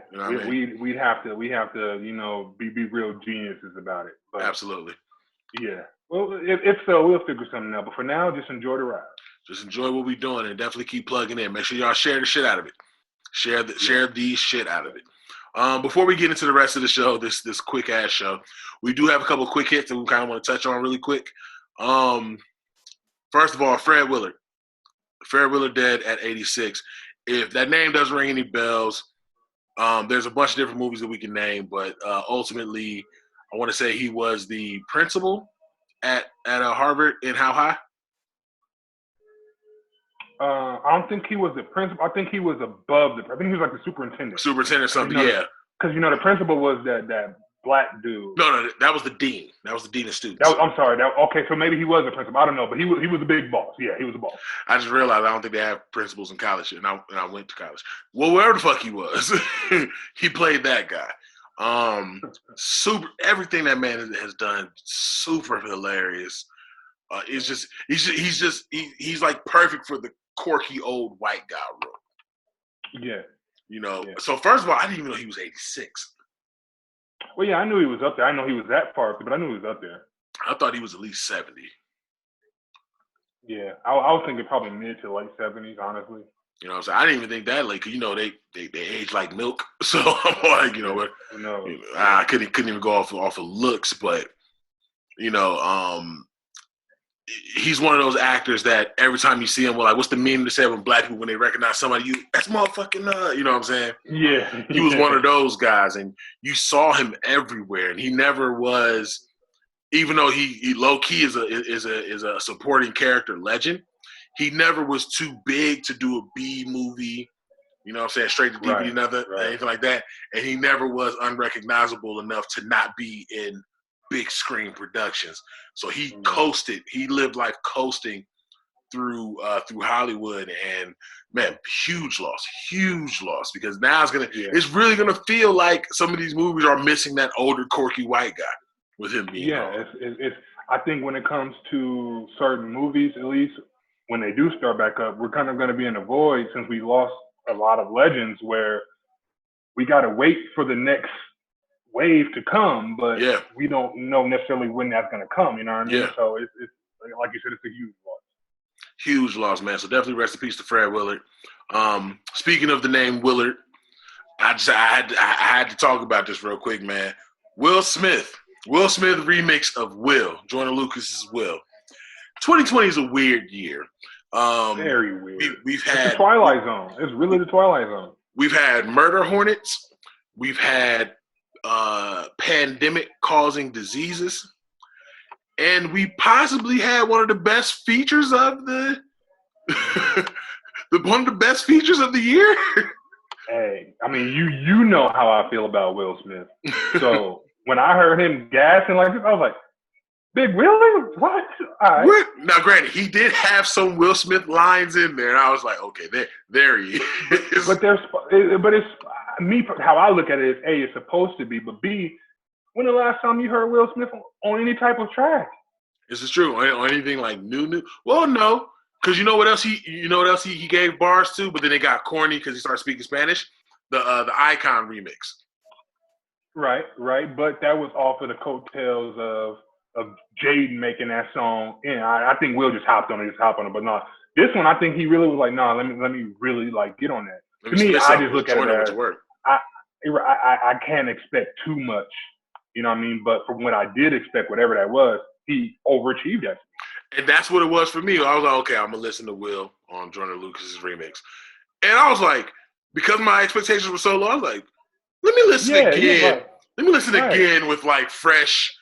we'd have to be real geniuses about it. But, absolutely. Yeah. Well, if so, we'll figure something out. But for now, just enjoy the ride. Just enjoy what we're doing and definitely keep plugging in. Make sure y'all share the shit out of it. Share the shit out of it. Before we get into the rest of the show, this quick ass show, we do have a couple of quick hits that we kind of want to touch on really quick. First of all, Fred Willard. Fred Willard dead at 86. If that name doesn't ring any bells, there's a bunch of different movies that we can name, but ultimately, I want to say he was the principal at Harvard in How High? I don't think he was the principal. I think he was above I think he was like the superintendent. Superintendent something, yeah. Because the principal was that black dude. No, that was the dean. That was the dean of students. I'm sorry. Okay, so maybe he was the principal. I don't know, but he was a big boss. Yeah, he was a boss. I just realized I don't think they have principals in college, and I went to college. Well, wherever the fuck he was, he played that guy. Super. Everything that man has done, super hilarious. He's like perfect for the quirky old white guy role. Yeah. So first of all, I didn't even know he was 86. Well, yeah, I knew he was up there. I know he was that far, but I knew he was up there. I thought he was at least 70. Yeah, I was thinking probably mid to late 70s, honestly. You know what I'm saying? I didn't even think that late, because, they age like milk. So I'm like, I couldn't even go off of looks, but, he's one of those actors that every time you see him, well, like, what's the meme to say when black people, when they recognize somebody, that's motherfucking, you know what I'm saying? Yeah. He was one of those guys, and you saw him everywhere, and he never was, even though he low-key is a supporting character legend, he never was too big to do a B movie, you know what I'm saying, straight to DVD, anything like that, and he never was unrecognizable enough to not be in big screen productions. So he coasted. He lived life coasting through Hollywood, and man, huge loss because now it's really gonna feel like some of these movies are missing that older quirky white guy with him being it's I think when it comes to certain movies, at least when they do start back up, we're kind of going to be in a void since we lost a lot of legends where we got to wait for the next wave to come, but we don't know necessarily when that's going to come, you know what I mean? Yeah. So it's like you said, it's a huge loss. Huge loss, man. So definitely rest in peace to Fred Willard. Speaking of the name Willard, I had to talk about this real quick, man. Will Smith remix of Will, Joyner Lucas's Will. 2020 is a weird year. Very weird. We've It's had the Twilight Zone. It's really the Twilight Zone. We've had murder hornets. We've had pandemic causing diseases. And we possibly had one of the best features of the one of the best features of the year. Hey, I mean, you know how I feel about Will Smith. So when I heard him gassing like this, I was like, Big Willie? What? All right. Now, granted, he did have some Will Smith lines in there, and I was like, okay, there he is. But it's me. How I look at it is, A, it's supposed to be, but B, when the last time you heard Will Smith on any type of track? This is true. On anything like new? Well, no, because you know what else he gave bars to, but then it got corny because he started speaking Spanish. The Icon remix. Right. But that was off of the coattails of Jaden making that song. And I think Will just hopped on it. But no, this one I think he really was like, no, let me really like get on that. To me, I just look at it as I can't expect too much. You know what I mean? But from what I did expect, whatever that was, he overachieved that. And that's what it was for me. I was like, okay, I'm going to listen to Will on Joyner Lucas's remix. And I was like, because my expectations were so low, I was like, let me listen again. Right. Let me listen again with like fresh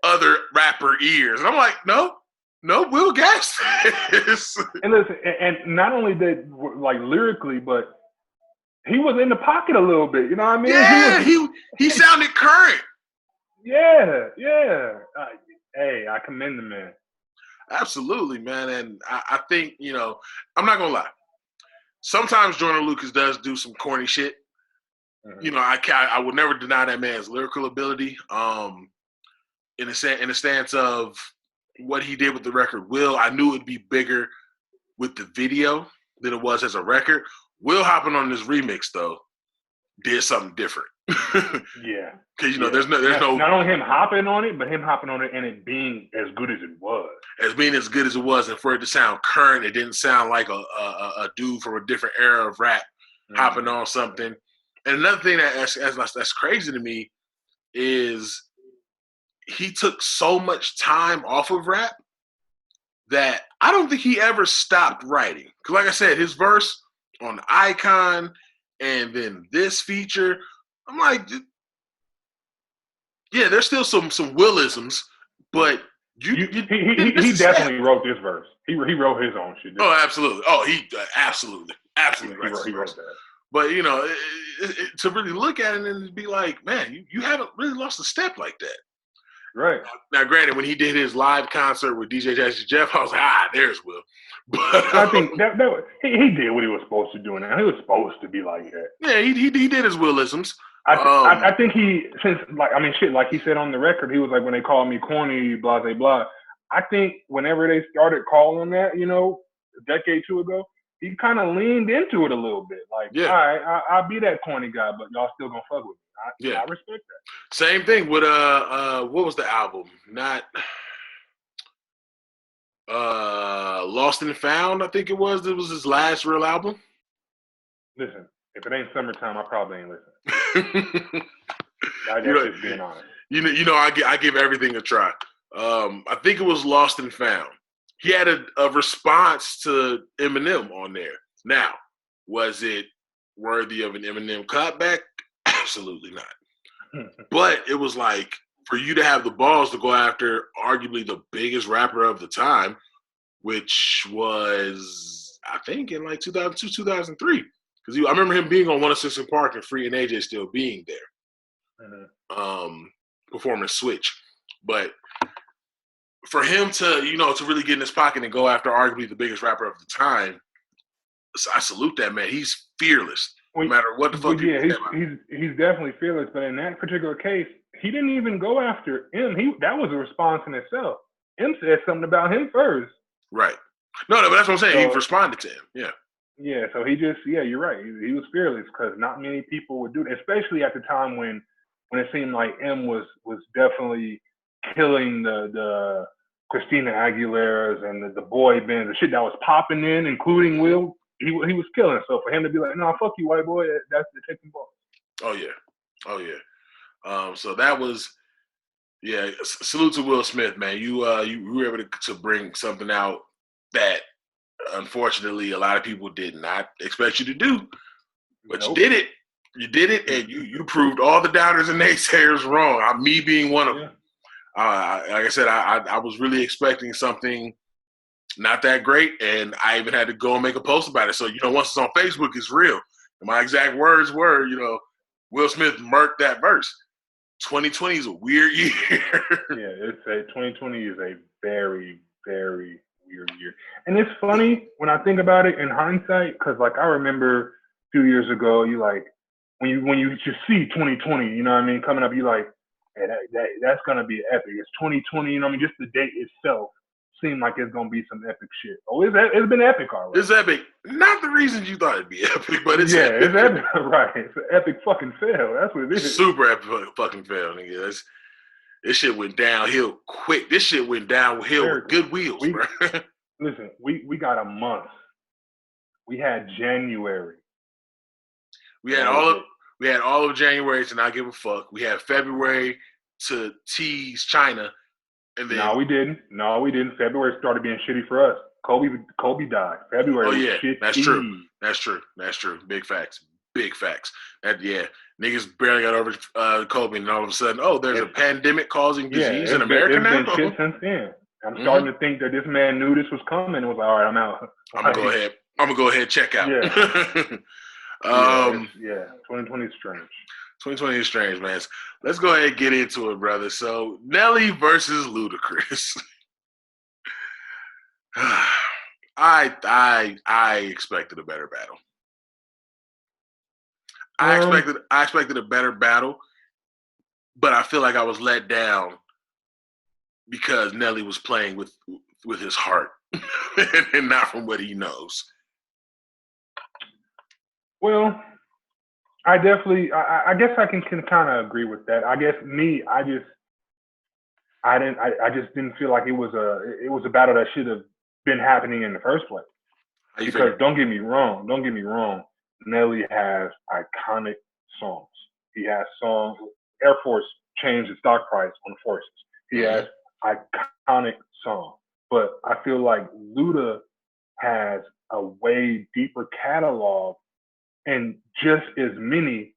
other rapper ears. And I'm like, no, Will gassed this. And listen, and not only did like lyrically, but he was in the pocket a little bit. You know what I mean? Yeah, he sounded current. Yeah. Hey, I commend the man. Absolutely, man. And I think, I'm not going to lie. Sometimes Joyner Lucas does do some corny shit. Mm-hmm. I would never deny that man's lyrical ability. In the stance of what he did with the record, Will, I knew it'd be bigger with the video than it was as a record. Will hopping on this remix, though, did something different. Yeah. Because, there's no... Not only him hopping on it, but him hopping on it and it being as good as it was. As being as good as it was, and for it to sound current, it didn't sound like a dude from a different era of rap hopping on something. And another thing that's crazy to me is he took so much time off of rap that I don't think he ever stopped writing. Because like I said, his verse on Icon and then this feature, I'm like, yeah, there's still some Willisms, but he definitely wrote this verse. He wrote his own shit. Oh, absolutely. Oh, he absolutely he wrote that. But to really look at it and be like, man, you haven't really lost a step like that. Right. Now, granted, when he did his live concert with DJ Jazzy Jeff, I was like, there's Will. But I think that he did what he was supposed to do, and he was supposed to be like that. Yeah, he did his Willisms. I think like he said on the record, he was like, when they called me corny, blah, blah, blah. I think whenever they started calling him that, a decade or two ago, he kind of leaned into it a little bit. Like, all right, I'll be that corny guy, but y'all still gonna fuck with me. I respect that. Same thing with what was the album? Not Lost and Found, I think it was. It was his last real album. Listen, if it ain't summertime, I probably ain't listening. That's just being honest. I give everything a try. I think it was Lost and Found. He had a response to Eminem on there. Now, was it worthy of an Eminem cutback? Absolutely not. But it was like, for you to have the balls to go after arguably the biggest rapper of the time, which was, I think, in like 2002, 2003. Because I remember him being on 106 in Park and Free and AJ still being there, performing Switch. But for him to really get in his pocket and go after arguably the biggest rapper of the time, I salute that man. He's fearless, no matter what the fuck. Yeah, he's definitely fearless. But in that particular case, he didn't even go after him. That was a response in itself. M said something about him first. Right. No, but that's what I'm saying. So, he responded to him. Yeah. Yeah, so he just, you're right. He was fearless because not many people would do that, especially at the time when it seemed like M was definitely killing the Christina Aguilera's and the boy bands, the shit that was popping in, including Will. He was killing. So for him to be like, no, fuck you, white boy, that's the taking ball. Oh yeah. So that was, salute to Will Smith, man. You were able to bring something out that unfortunately, a lot of people did not expect you to do. But Nope. you did it. You did it, and you proved all the doubters and naysayers wrong. Me being one of them. Like I said, I was really expecting something not that great, and I even had to go and make a post about it. So, once it's on Facebook, it's real. And my exact words were, Will Smith murked that verse. 2020 is a weird year. Yeah, 2020 is a very, very weird year. And it's funny when I think about it in hindsight, because like I remember a few years ago, you like when you just see 2020, coming up, you like, hey, that's gonna be epic. It's 2020, just the date itself seemed like it's gonna be some epic shit. Oh, it's been epic already. It's epic. Not the reasons you thought it'd be epic, but it's epic. It's epic, right? It's an epic fucking fail. That's what it is. Super epic fucking fail, nigga. This shit went downhill quick. This shit went downhill with good wheels, bro. Listen, we got a month. We had January. We had all of January to not give a fuck. We had February to tease China, and then No, we didn't. February started being shitty for us. Kobe died. February. Oh yeah, was shitty. That's true. Big facts. Niggas barely got over Kobe, and all of a sudden, there's a pandemic causing disease in America now. It's been shit since then. I'm starting to think that this man knew this was coming and was like, all right, I'm out. I'm gonna go ahead and check out. Yeah. 2020 is strange. 2020 is strange, man. Let's go ahead and get into it, brother. So, Nelly versus Ludacris. I expected a better battle. I expected a better battle, but I feel like I was let down because Nelly was playing with his heart and not from what he knows. Well, I guess I can kind of agree with that. I guess I just didn't feel like it was a battle that should have been happening in the first place. Because don't get me wrong, Nelly has iconic songs. He has songs. Air Force changed the stock price on the forces. He has iconic songs. But I feel like Luda has a way deeper catalog and just as many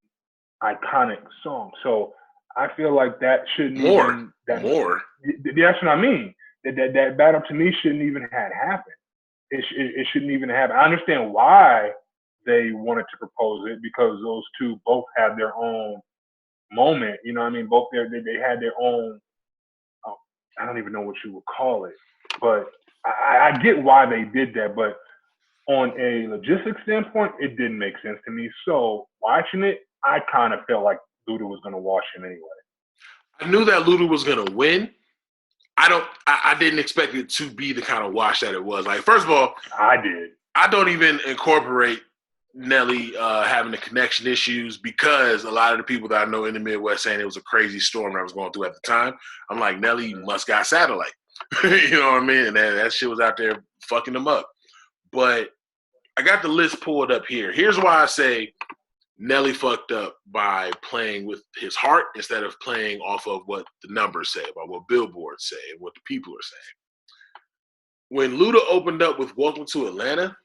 iconic songs. So I feel like that shouldn't more. That's what I mean. That battle to me shouldn't even have happened. It shouldn't even happen. I understand why they wanted to propose it because those two both had their own moment. Both they had their own. I don't even know what you would call it, but I get why they did that. But on a logistics standpoint, it didn't make sense to me. So watching it, I kind of felt like Luda was going to wash him anyway. I knew that Luda was going to win. I didn't expect it to be the kind of wash that it was. Like, first of all, I did. I don't even incorporate Nelly having the connection issues because a lot of the people that I know in the Midwest saying it was a crazy storm that I was going through at the time. I'm like, Nelly must got satellite. You know what I mean? And that shit was out there fucking them up. But I got the list pulled up here. Here's why I say Nelly fucked up by playing with his heart instead of playing off of what the numbers say, about what billboards say, and what the people are saying. When Luda opened up with Welcome to Atlanta,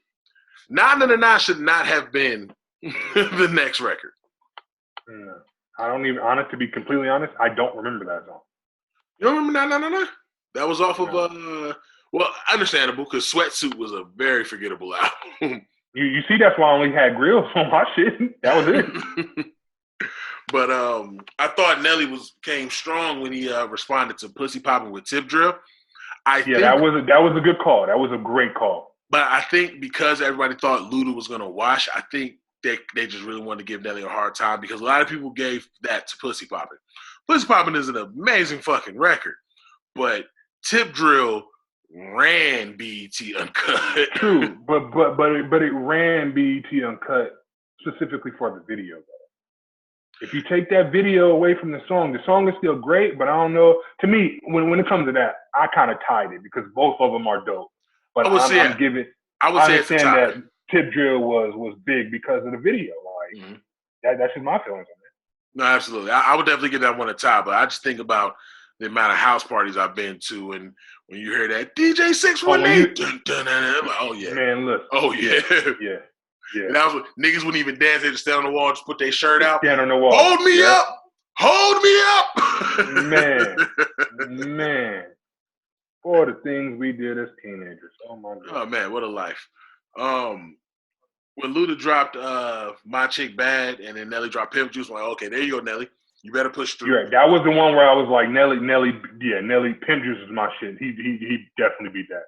Nah Nah Nah Nah should not have been the next record. Yeah. I don't even, to be completely honest, I don't remember that song. You don't remember Nah Nah Nah Nah? That was off of, understandable, because Sweatsuit was a very forgettable album. You see, that's why I only had grills on my shit. That was it. But I thought Nelly came strong when he responded to Pussy Poppin' with Tip Drill. That was a good call. That was a great call. But I think because everybody thought Luda was going to wash, I think they just really wanted to give Nelly a hard time because a lot of people gave that to Pussy Poppin'. Pussy Poppin' is an amazing fucking record, but Tip Drill ran BET Uncut. True, but it ran BET Uncut specifically for the video, though. If you take that video away from the song is still great, but I don't know. To me, when it comes to that, I kind of tied it because both of them are dope. But I understand that Tip Drill was big because of the video. Like that's just my feelings on it. No, absolutely. I would definitely give that one a tie, but I just think about the amount of house parties I've been to, and when you hear that DJ 618, I'm like, oh yeah, man, look, oh yeah. Yeah. And that was niggas wouldn't even dance. They just stand on the wall, just put their shirt out. Stand on the wall. Hold me up. Hold me up. Man. Boy, the things we did as teenagers. Oh my God. Oh man, what a life. When Luda dropped My Chick Bad and then Nelly dropped Pimp Juice, I'm like, okay, there you go, Nelly. You better push through. You're right. That was the one where I was like, Nelly, Pimp Juice is my shit. He definitely beat that.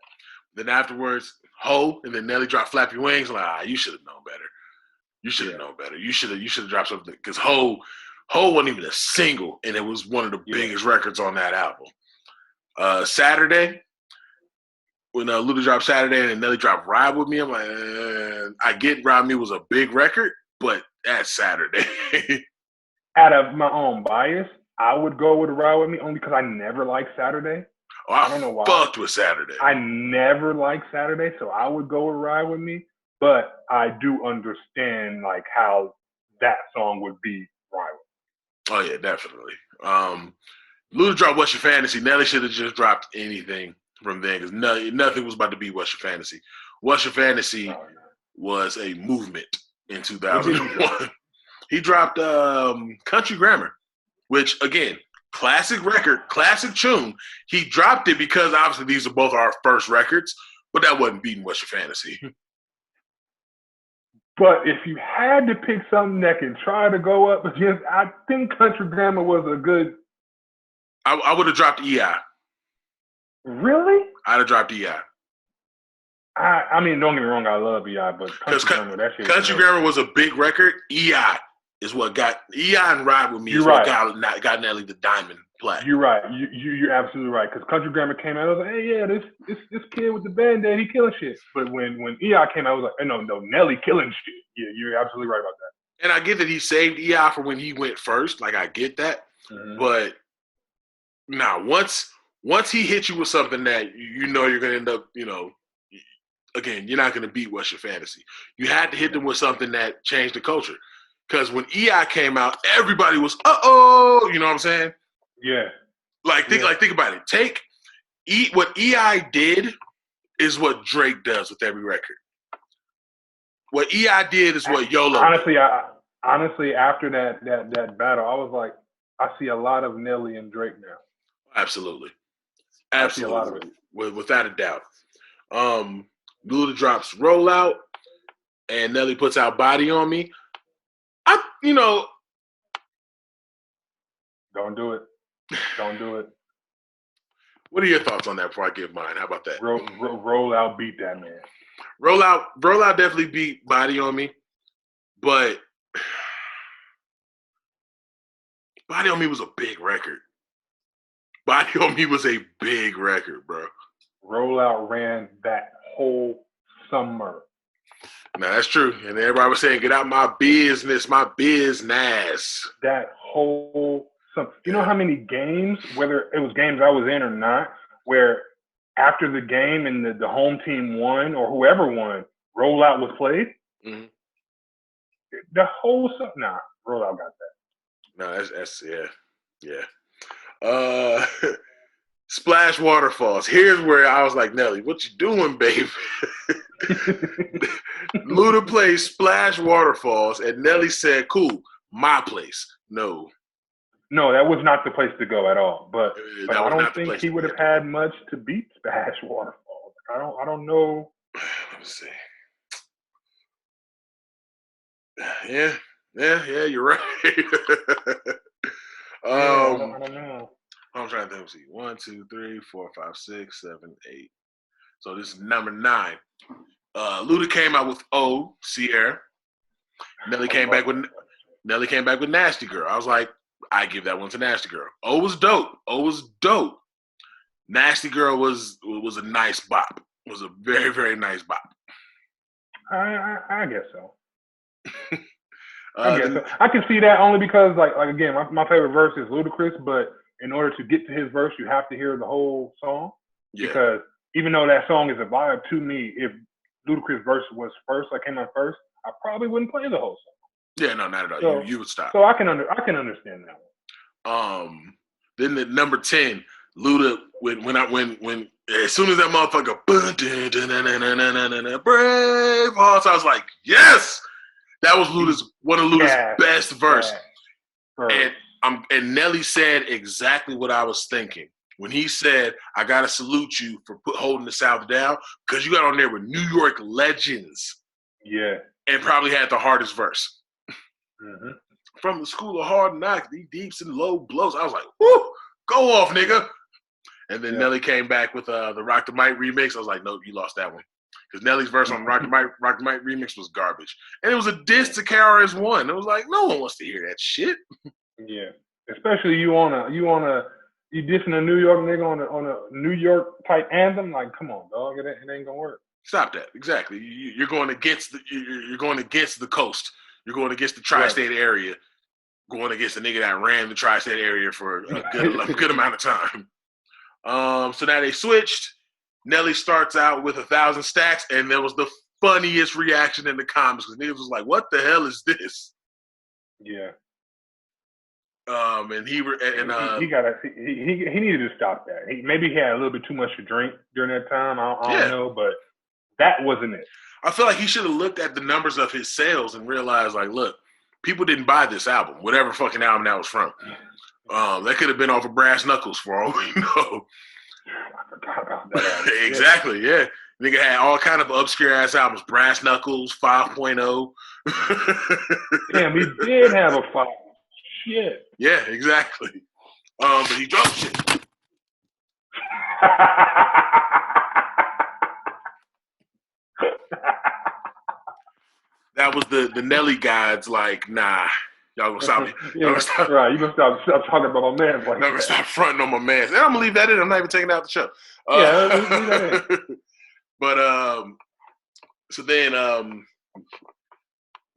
Then afterwards, Ho, and then Nelly dropped Flap Your Wings. I'm like, you should have known better. You should have known better. You should have dropped something, because Ho wasn't even a single, and it was one of the biggest records on that album. Saturday, when Luda dropped Saturday and then Nelly dropped Ride With Me, I'm like, I get Ride With Me was a big record, but that's Saturday. Out of my own bias, I would go with Ride With Me only because I never liked Saturday. Oh, I don't know why. Fucked with Saturday. I never liked Saturday, so I would go with Ride With Me. But I do understand like how that song would be Ride With Me. Oh yeah, definitely. Luda dropped What's Your Fantasy. Nelly should have just dropped anything from then, because nothing was about to be What's Your Fantasy. What's Your Fantasy was a movement in 2001. He dropped Country Grammar, which, again, classic record, classic tune. He dropped it because, obviously, these are both our first records, but that wasn't beating What's Your Fantasy. But if you had to pick something that can try to go up against, I think Country Grammar was a good... I would have dropped EI. Really? I'd have dropped EI. I mean, don't get me wrong, I love EI, but Country Grammar was a big record. EI is what got EI and Ride With Me is what got Nelly the diamond plaque. You're right. You're absolutely right. Because Country Grammar came out, I was like, hey, yeah, this kid with the Band-Aid, he killing shit. But when EI came out, I was like, hey, no, Nelly killing shit. Yeah, you're absolutely right about that. And I get that he saved EI for when he went first. Like, I get that. Mm-hmm. But now, once he hits you with something that you know you're going to end up, again, you're not going to beat What's Your Fantasy. You had to hit them with something that changed the culture. Because when EI came out, everybody was, uh-oh, you know what I'm saying? Yeah. Think about it. What EI did is what Drake does with every record. What EI did is what YOLO did. Honestly, after that battle, I was like, I see a lot of Nelly and Drake now. Absolutely. I see a lot of it. Without a doubt. Luda drops Rollout, and Nelly puts out Body on Me. Don't do it. What are your thoughts on that before I give mine? How about that? Rollout beat that, man. Rollout definitely beat Body on Me, but Body on Me was a big record. Body on Me was a big record, bro. Rollout ran that whole summer. No, that's true. And everybody was saying, get out my business. That whole summer. You know how many games, whether it was games I was in or not, where after the game and the home team won or whoever won, Rollout was played? Mm-hmm. The whole summer. Nah, Rollout got that. No, that's yeah. Splash Waterfalls. Here's where I was like, Nelly, what you doing, babe? Luda plays Splash Waterfalls, and Nelly said, cool, my place. No, that was not the place to go at all. But I don't think he would have had much to beat Splash Waterfalls. I don't know. Let me see. Yeah, you're right. I don't know. I'm trying to think. See, 1, 2, 3, 4, 5, 6, 7, 8. So this is number 9. Luda came out with Sierra. Nelly came back with Nasty Girl. I was like, I give that one to Nasty Girl. O was dope. Nasty Girl was a nice bop. It was a very, very nice bop. I guess so. I guess so. I can see that only because, like again, my favorite verse is Ludacris, but in order to get to his verse, you have to hear the whole song. Yeah. Because even though that song is a vibe to me, if Ludacris' verse was first, I came out first, I probably wouldn't play the whole song. Yeah, no, not at all. So, you would stop. So I can understand that one. Then the number 10, Luda, when as soon as that motherfucker, brave hearts, I was like, yes, that was one of Luda's best verses. And Nelly said exactly what I was thinking when he said, "I gotta salute you for holding the South down because you got on there with New York legends." Yeah, and probably had the hardest verse. Mm-hmm. From the school of hard knocks, these deeps and low blows. I was like, whoo, go off, nigga. And then Nelly came back with the Rock the Mic remix. I was like, nope, you lost that one. Because Nelly's verse on Rock the Mic remix was garbage. And it was a diss to KRS-One. It was like, no one wants to hear that shit. Yeah. Especially you dissing a New York nigga on a New York type anthem. Like, come on, dog. It ain't gonna work. Stop that. Exactly. You're going against the coast. You're going against the tri-state area. Going against the nigga that ran the tri-state area for a good amount of time. So now they switched. Nelly starts out with 1,000 stacks, and there was the funniest reaction in the comments because niggas was like, "What the hell is this?" Yeah. And he needed to stop that. Maybe he had a little bit too much to drink during that time. I don't know, but that wasn't it. I feel like he should have looked at the numbers of his sales and realized, like, look, people didn't buy this album, whatever fucking album that was from. That could have been off of Brass Knuckles for all we know. I forgot about that. Exactly, yeah. Nigga had all kind of obscure ass albums, Brass Knuckles, 5.0. Damn, he did have a 5. Shit. Yeah, exactly. But he dropped shit. That was the Nelly guys like, nah, y'all gonna stop me. Stop. Right, you gonna stop talking about my man. Like, gonna stop fronting on my man. And I'm gonna leave that in. I'm not even taking out the show. Leave that in. But so then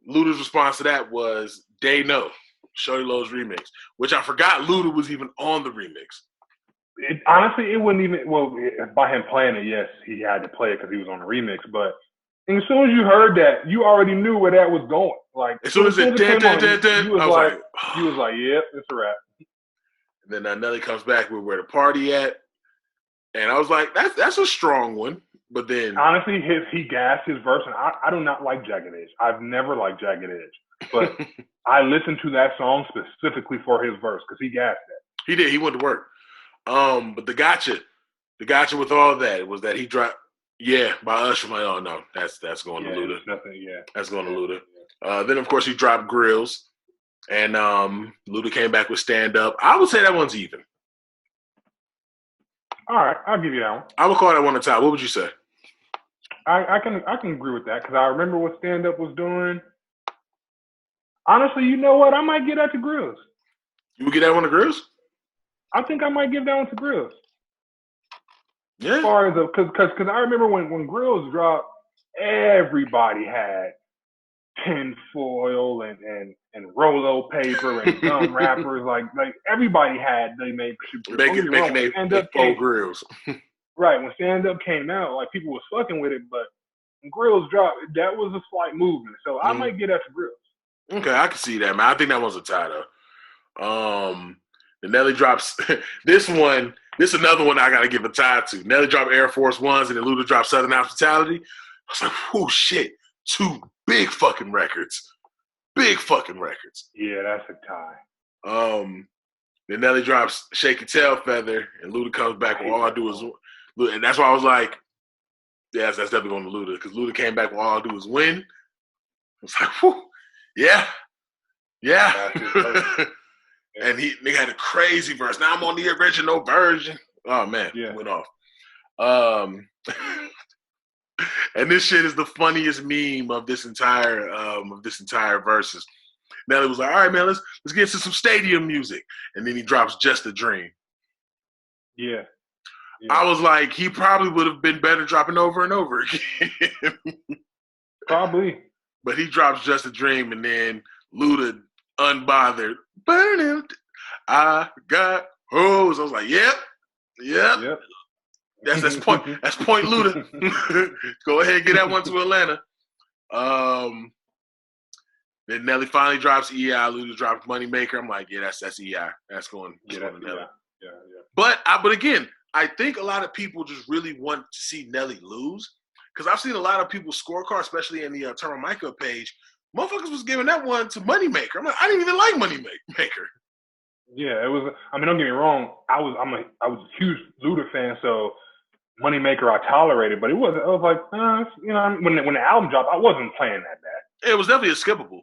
Luda's response to that was "They Know," Shorty Lowe's remix, which I forgot Luda was even on the remix. Honestly, it wouldn't even. Well, by him playing it, yes, he had to play it because he was on the remix, but. And as soon as you heard that, you already knew where that was going. Like as soon as it did, you was like, "Yep, it's a wrap." And then Nelly comes back with "Where the Party At," and I was like, "That's a strong one." But then, honestly, he gassed his verse, and I do not like Jagged Edge. I've never liked Jagged Edge, but I listened to that song specifically for his verse because he gassed that. He did. He went to work. But the gotcha with all that was that he dropped. Yeah, by us, I'm like, oh no, that's going to Luda. That's going to Luda. Then of course he dropped Grills, and Luda came back with Stand Up. I would say that one's even. All right, I'll give you that one. I would call that one a tie. What would you say? I can agree with that because I remember what Stand Up was doing. Honestly, you know what? I might give that to Grills. You would get that one to Grills? I think I might give that one to Grills. Yeah. As far as because I remember when Grills dropped, everybody had tinfoil and Rolo paper and gum wrappers. Like everybody had they made making they Grills. Right, when Stand Up came out, like people was fucking with it, but when Grills dropped, that was a slight movement. So I might get that to Grills. Okay, I can see that, man. I think that one's a tie though. The Nelly drops this one. This is another one I got to give a tie to. Nelly dropped Air Force Ones and then Luda dropped Southern Hospitality. I was like, oh, shit. 2 big fucking records. Big fucking records. Yeah, that's a tie. Then Nelly drops Shake Your Tail Feather and Luda comes back with All I Do Is Win. And that's why I was like, yes, that's definitely going to Luda because Luda came back with All I Do Is Win. I was like, whew, yeah. And nigga had a crazy verse. Now I'm on the original version. Oh man, went off. And this shit is the funniest meme of this entire verses. Nelly was like, all right, man, let's get to some stadium music. And then he drops Just a Dream. Yeah. I was like, he probably would have been better dropping over and over again. Probably. But he drops Just a Dream and then Luda unbothered. Burning. I got hoes. I was like, yep. That's point. That's point Luda. Go ahead and get that one to Atlanta. Then Nelly finally drops EI. Luda drops Moneymaker. I'm like, yeah, that's EI. That's going to Nelly. Yeah. But again, I think a lot of people just really want to see Nelly lose because I've seen a lot of people's scorecard, especially in the Turn My Mic Up page. Motherfuckers was giving that one to Moneymaker. I'm like, I didn't even like Moneymaker. Yeah, it was. I mean, don't get me wrong. I was a huge Luda fan, so Moneymaker I tolerated, but it was. I was like, when the album dropped, I wasn't playing that bad. It was definitely a skippable.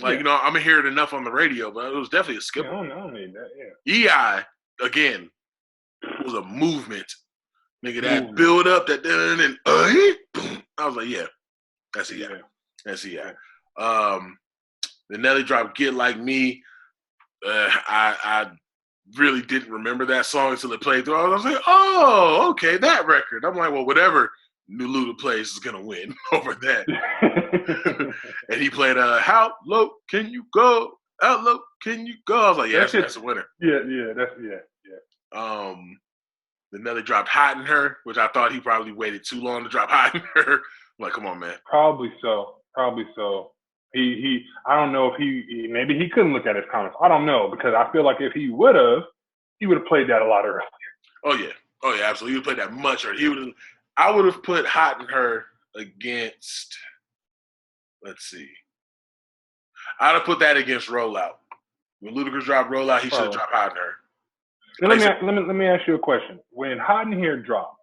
Like, Yeah. I'm gonna hear it enough on the radio, but it was definitely a skippable. Yeah, I don't need that. Yeah. EI again was a movement, nigga. That build up, that and boom. I was like, yeah, that's EI. Yeah. That's EI. The Nelly drop "Get Like Me." I really didn't remember that song until it played through. I was like, oh, okay, that record. I'm like, well, whatever New Luda plays is gonna win over that. And he played "How Low Can You Go? How Low Can You Go?" I was like, yeah, that's a winner. Yeah. The Nelly dropped "Hot in Her," which I thought he probably waited too long to drop "Hot in Her." I'm like, come on, man. Probably so. He I don't know if he maybe he couldn't look at his comments. I don't know, because I feel like if he would have played that a lot earlier. Oh yeah, absolutely. He would have played that much earlier. I would have put "Hot in Her" against. Let's see. I'd have put that against "Rollout." When Ludacris dropped "Rollout," he should have dropped "Hot in Her." Now, let me ask you a question. When "Hot in Here" dropped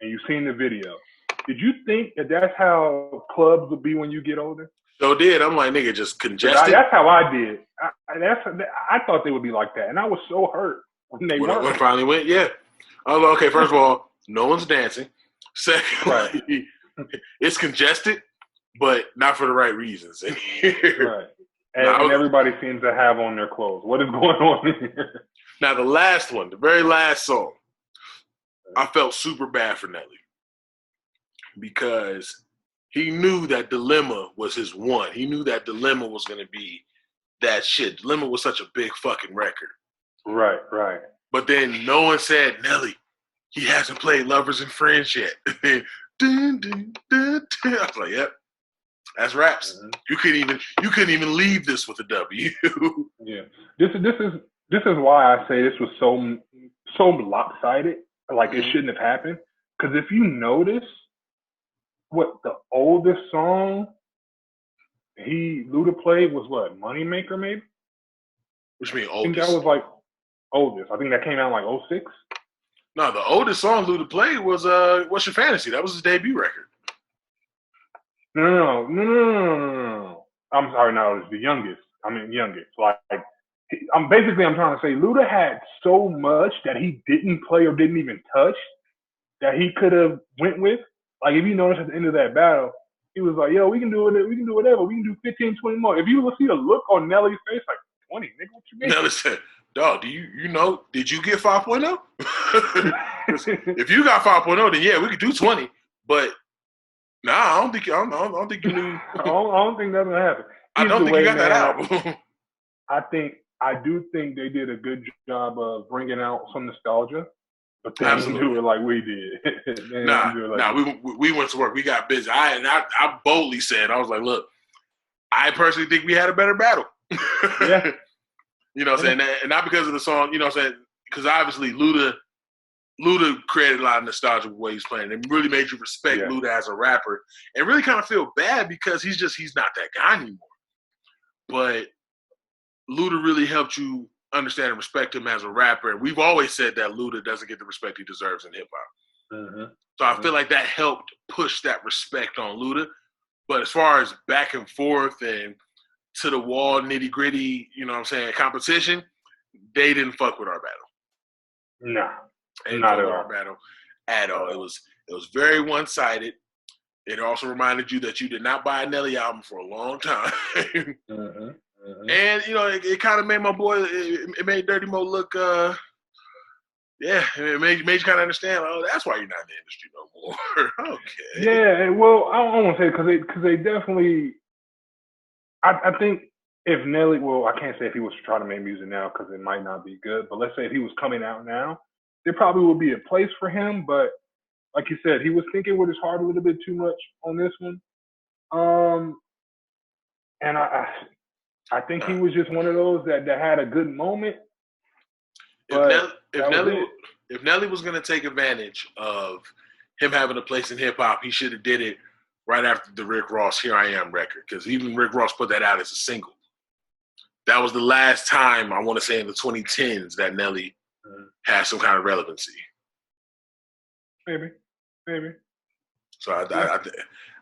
and you've seen the video, did you think that that's how clubs would be when you get older? So did. I'm like, nigga, just congested. That's how I did. I thought they would be like that, and I was so hurt when they weren't. When it finally went, yeah. I was like, okay, first of all, no one's dancing. Secondly, it's congested, but not for the right reasons. Right. And everybody seems to have on their clothes. What is going on here? Now, the last one, the very last song, I felt super bad for Nelly because he knew that Dilemma was his one. He knew that Dilemma was going to be that shit. Dilemma was such a big fucking record. Right. But then no one said, Nelly, he hasn't played Lovers and Friends yet. Dun, dun, dun, dun. I was like, yep, that's raps. Mm-hmm. You couldn't even leave this with a W. Yeah. This is why I say this was so lopsided. Like, it shouldn't have happened. Because if you notice, what the oldest song Luda played was what? Moneymaker, maybe? Which means oldest? I think that was like oldest. I think that came out like 06. No, the oldest song Luda played was "What's Your Fantasy?" That was his debut record. No. I'm sorry, no, it's the youngest. Youngest. Like, I'm trying to say Luda had so much that he didn't play or didn't even touch that he could have went with. Like, if you notice at the end of that battle, he was like, yo, we can do it. We can do whatever. We can do 15, 20 more. If you see the look on Nelly's face, like, 20, nigga, what you mean? Nelly said, dog, did you get 5.0? If you got 5.0, then yeah, we could do 20. But nah, I don't think you knew. I don't think that's going to happen. I don't think you got that album. I do think they did a good job of bringing out some nostalgia. But they didn't do it like we did. We went to work. We got busy. I boldly said, I was like, look, I personally think we had a better battle. Yeah. You know what I'm saying? And not because of the song, you know what I'm saying? Because obviously Luda created a lot of nostalgia with what he's playing. It really made you respect Luda as a rapper and really kind of feel bad because he's not that guy anymore. But Luda really helped you understand and respect him as a rapper. And we've always said that Luda doesn't get the respect he deserves in hip-hop. Mm-hmm. So I feel like that helped push that respect on Luda. But as far as back and forth and to the wall, nitty-gritty, you know what I'm saying, competition, they didn't fuck with our battle. No. They didn't fuck with our battle at all. It was very one-sided. It also reminded you that you did not buy a Nelly album for a long time. Mm-hmm. Mm-hmm. And, it kind of made my boy, it made Dirty Mo look, it made you kind of understand, that's why you're not in the industry no more. Okay. Yeah, well, I don't want to say because they definitely, I think if Nelly, well, I can't say if he was trying to make music now because it might not be good, but let's say if he was coming out now, there probably would be a place for him, but like you said, he was thinking with his heart a little bit too much on this one. And I think he was just one of those that had a good moment. If Nelly was going to take advantage of him having a place in hip hop, he should have did it right after the Rick Ross "Here I Am" record, because even Rick Ross put that out as a single. That was the last time, I want to say in the 2010s, that Nelly had some kind of relevancy. Maybe. So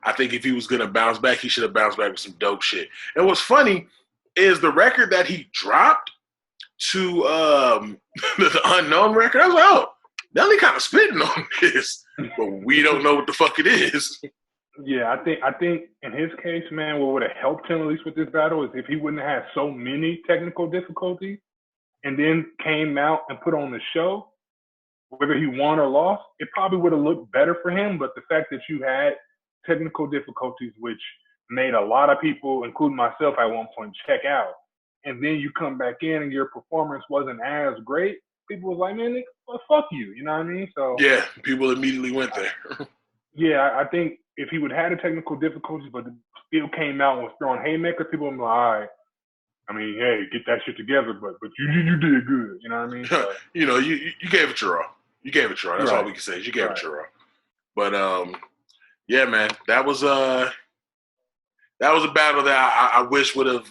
I think if he was going to bounce back, he should have bounced back with some dope shit. And what's funny is the record that he dropped to the Unknown record, I was like, oh, Nelly kind of spitting on this, but we don't know what the fuck it is. Yeah, I think in his case, man, what would have helped him at least with this battle is if he wouldn't have had so many technical difficulties and then came out and put on the show, whether he won or lost, it probably would have looked better for him. But the fact that you had technical difficulties, which made a lot of people, including myself at one point, check out, and then you come back in and your performance wasn't as great, people was like, man, well, fuck you. You know what I mean? So yeah, people immediately went there. Yeah, I think if he would have had the technical difficulties, but still came out and was throwing haymakers, people would be like, all right. I mean, hey, get that shit together, but you did good. You know what I mean? So, you gave it your all. You gave it your all. That's right. all we can say. You gave it your all. But yeah, man, that was a battle that I wish would have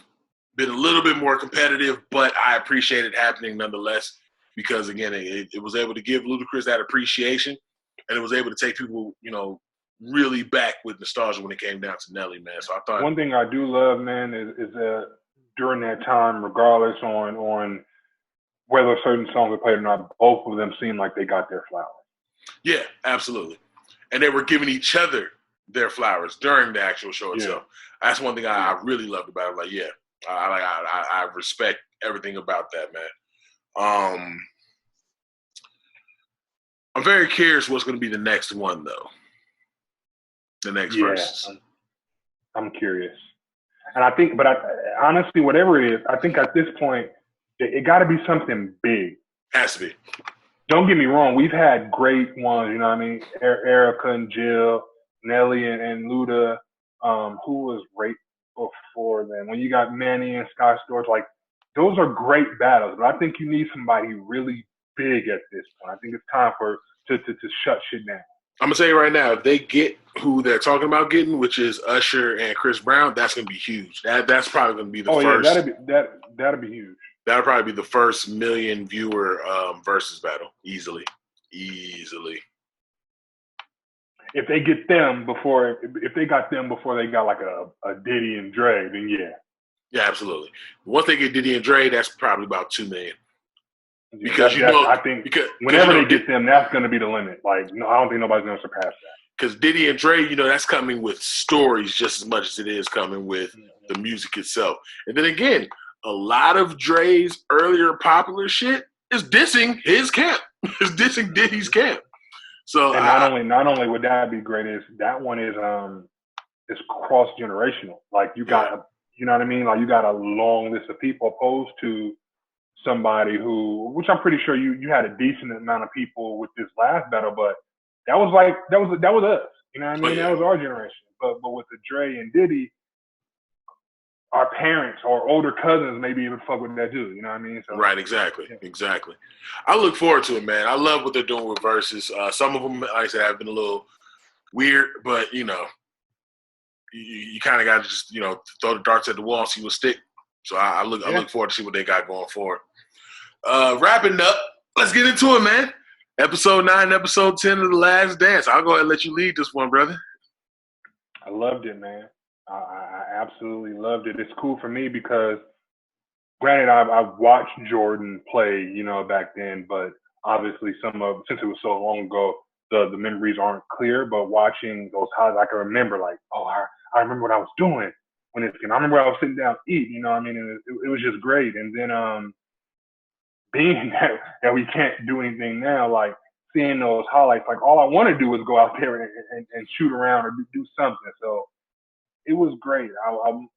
been a little bit more competitive, but I appreciate it happening nonetheless, because again, it was able to give Ludacris that appreciation, and it was able to take people, really back with nostalgia when it came down to Nelly, man. So I thought one thing I do love, man, is during that time, regardless on whether certain songs are played or not, both of them seemed like they got their flowers. Yeah, absolutely. And they were giving each other their flowers during the actual show itself. Yeah. That's one thing I really loved about it. Like, yeah, I respect everything about that, man. I'm very curious what's going to be the next one, though. The next verse. I'm curious. And I think, honestly, whatever it is, I think at this point, it got to be something big. Has to be. Don't get me wrong. We've had great ones, you know what I mean? Erica and Jill, Nelly and Luda, who was right before then. When you got Manny and Sky Storch, like, those are great battles. But I think you need somebody really big at this point. I think it's time to shut shit down. I'm going to tell you right now, if they get who they're talking about getting, which is Usher and Chris Brown, that's going to be huge. That's probably going to be the first. Yeah, that'd be huge. That'll probably be the first million viewer versus battle. Easily. If they get them if they got them before they got like a Diddy and Dre, then yeah. Yeah, absolutely. Once they get Diddy and Dre, that's probably about 2 million. Because I think whenever they get them, that's going to be the limit. Like, no, I don't think nobody's going to surpass that. Because Diddy and Dre, that's coming with stories just as much as it is coming with the music itself. And then again, a lot of Dre's earlier popular shit is dissing his camp. It's dissing Diddy's camp. So and not only would that be great, is that one is cross generational. Like you got you know what I mean? Like you got a long list of people opposed to somebody which I'm pretty sure you had a decent amount of people with this last battle, but that was us. You know what I mean? That was our generation. But with the Dre and Diddy, our parents or older cousins may be able to fuck with that too. You know what I mean? So, right, exactly. I look forward to it, man. I love what they're doing with verses. Some of them, like I said, have been a little weird, but you kind of got to just throw the darts at the wall and see what stick. So I look forward to see what they got going forward. Wrapping up, let's get into it, man. Episode 9, episode 10 of The Last Dance. I'll go ahead and let you lead this one, brother. I loved it, man. I absolutely loved it. It's cool for me because, granted, I've watched Jordan play, back then, but obviously since it was so long ago, the memories aren't clear. But watching those highlights, I can remember, like, I remember what I was doing when it's game. I remember I was sitting down eating, you know what I mean? And it was just great. And then being that we can't do anything now, like seeing those highlights, like all I want to do is go out there and shoot around or do something. So it was great.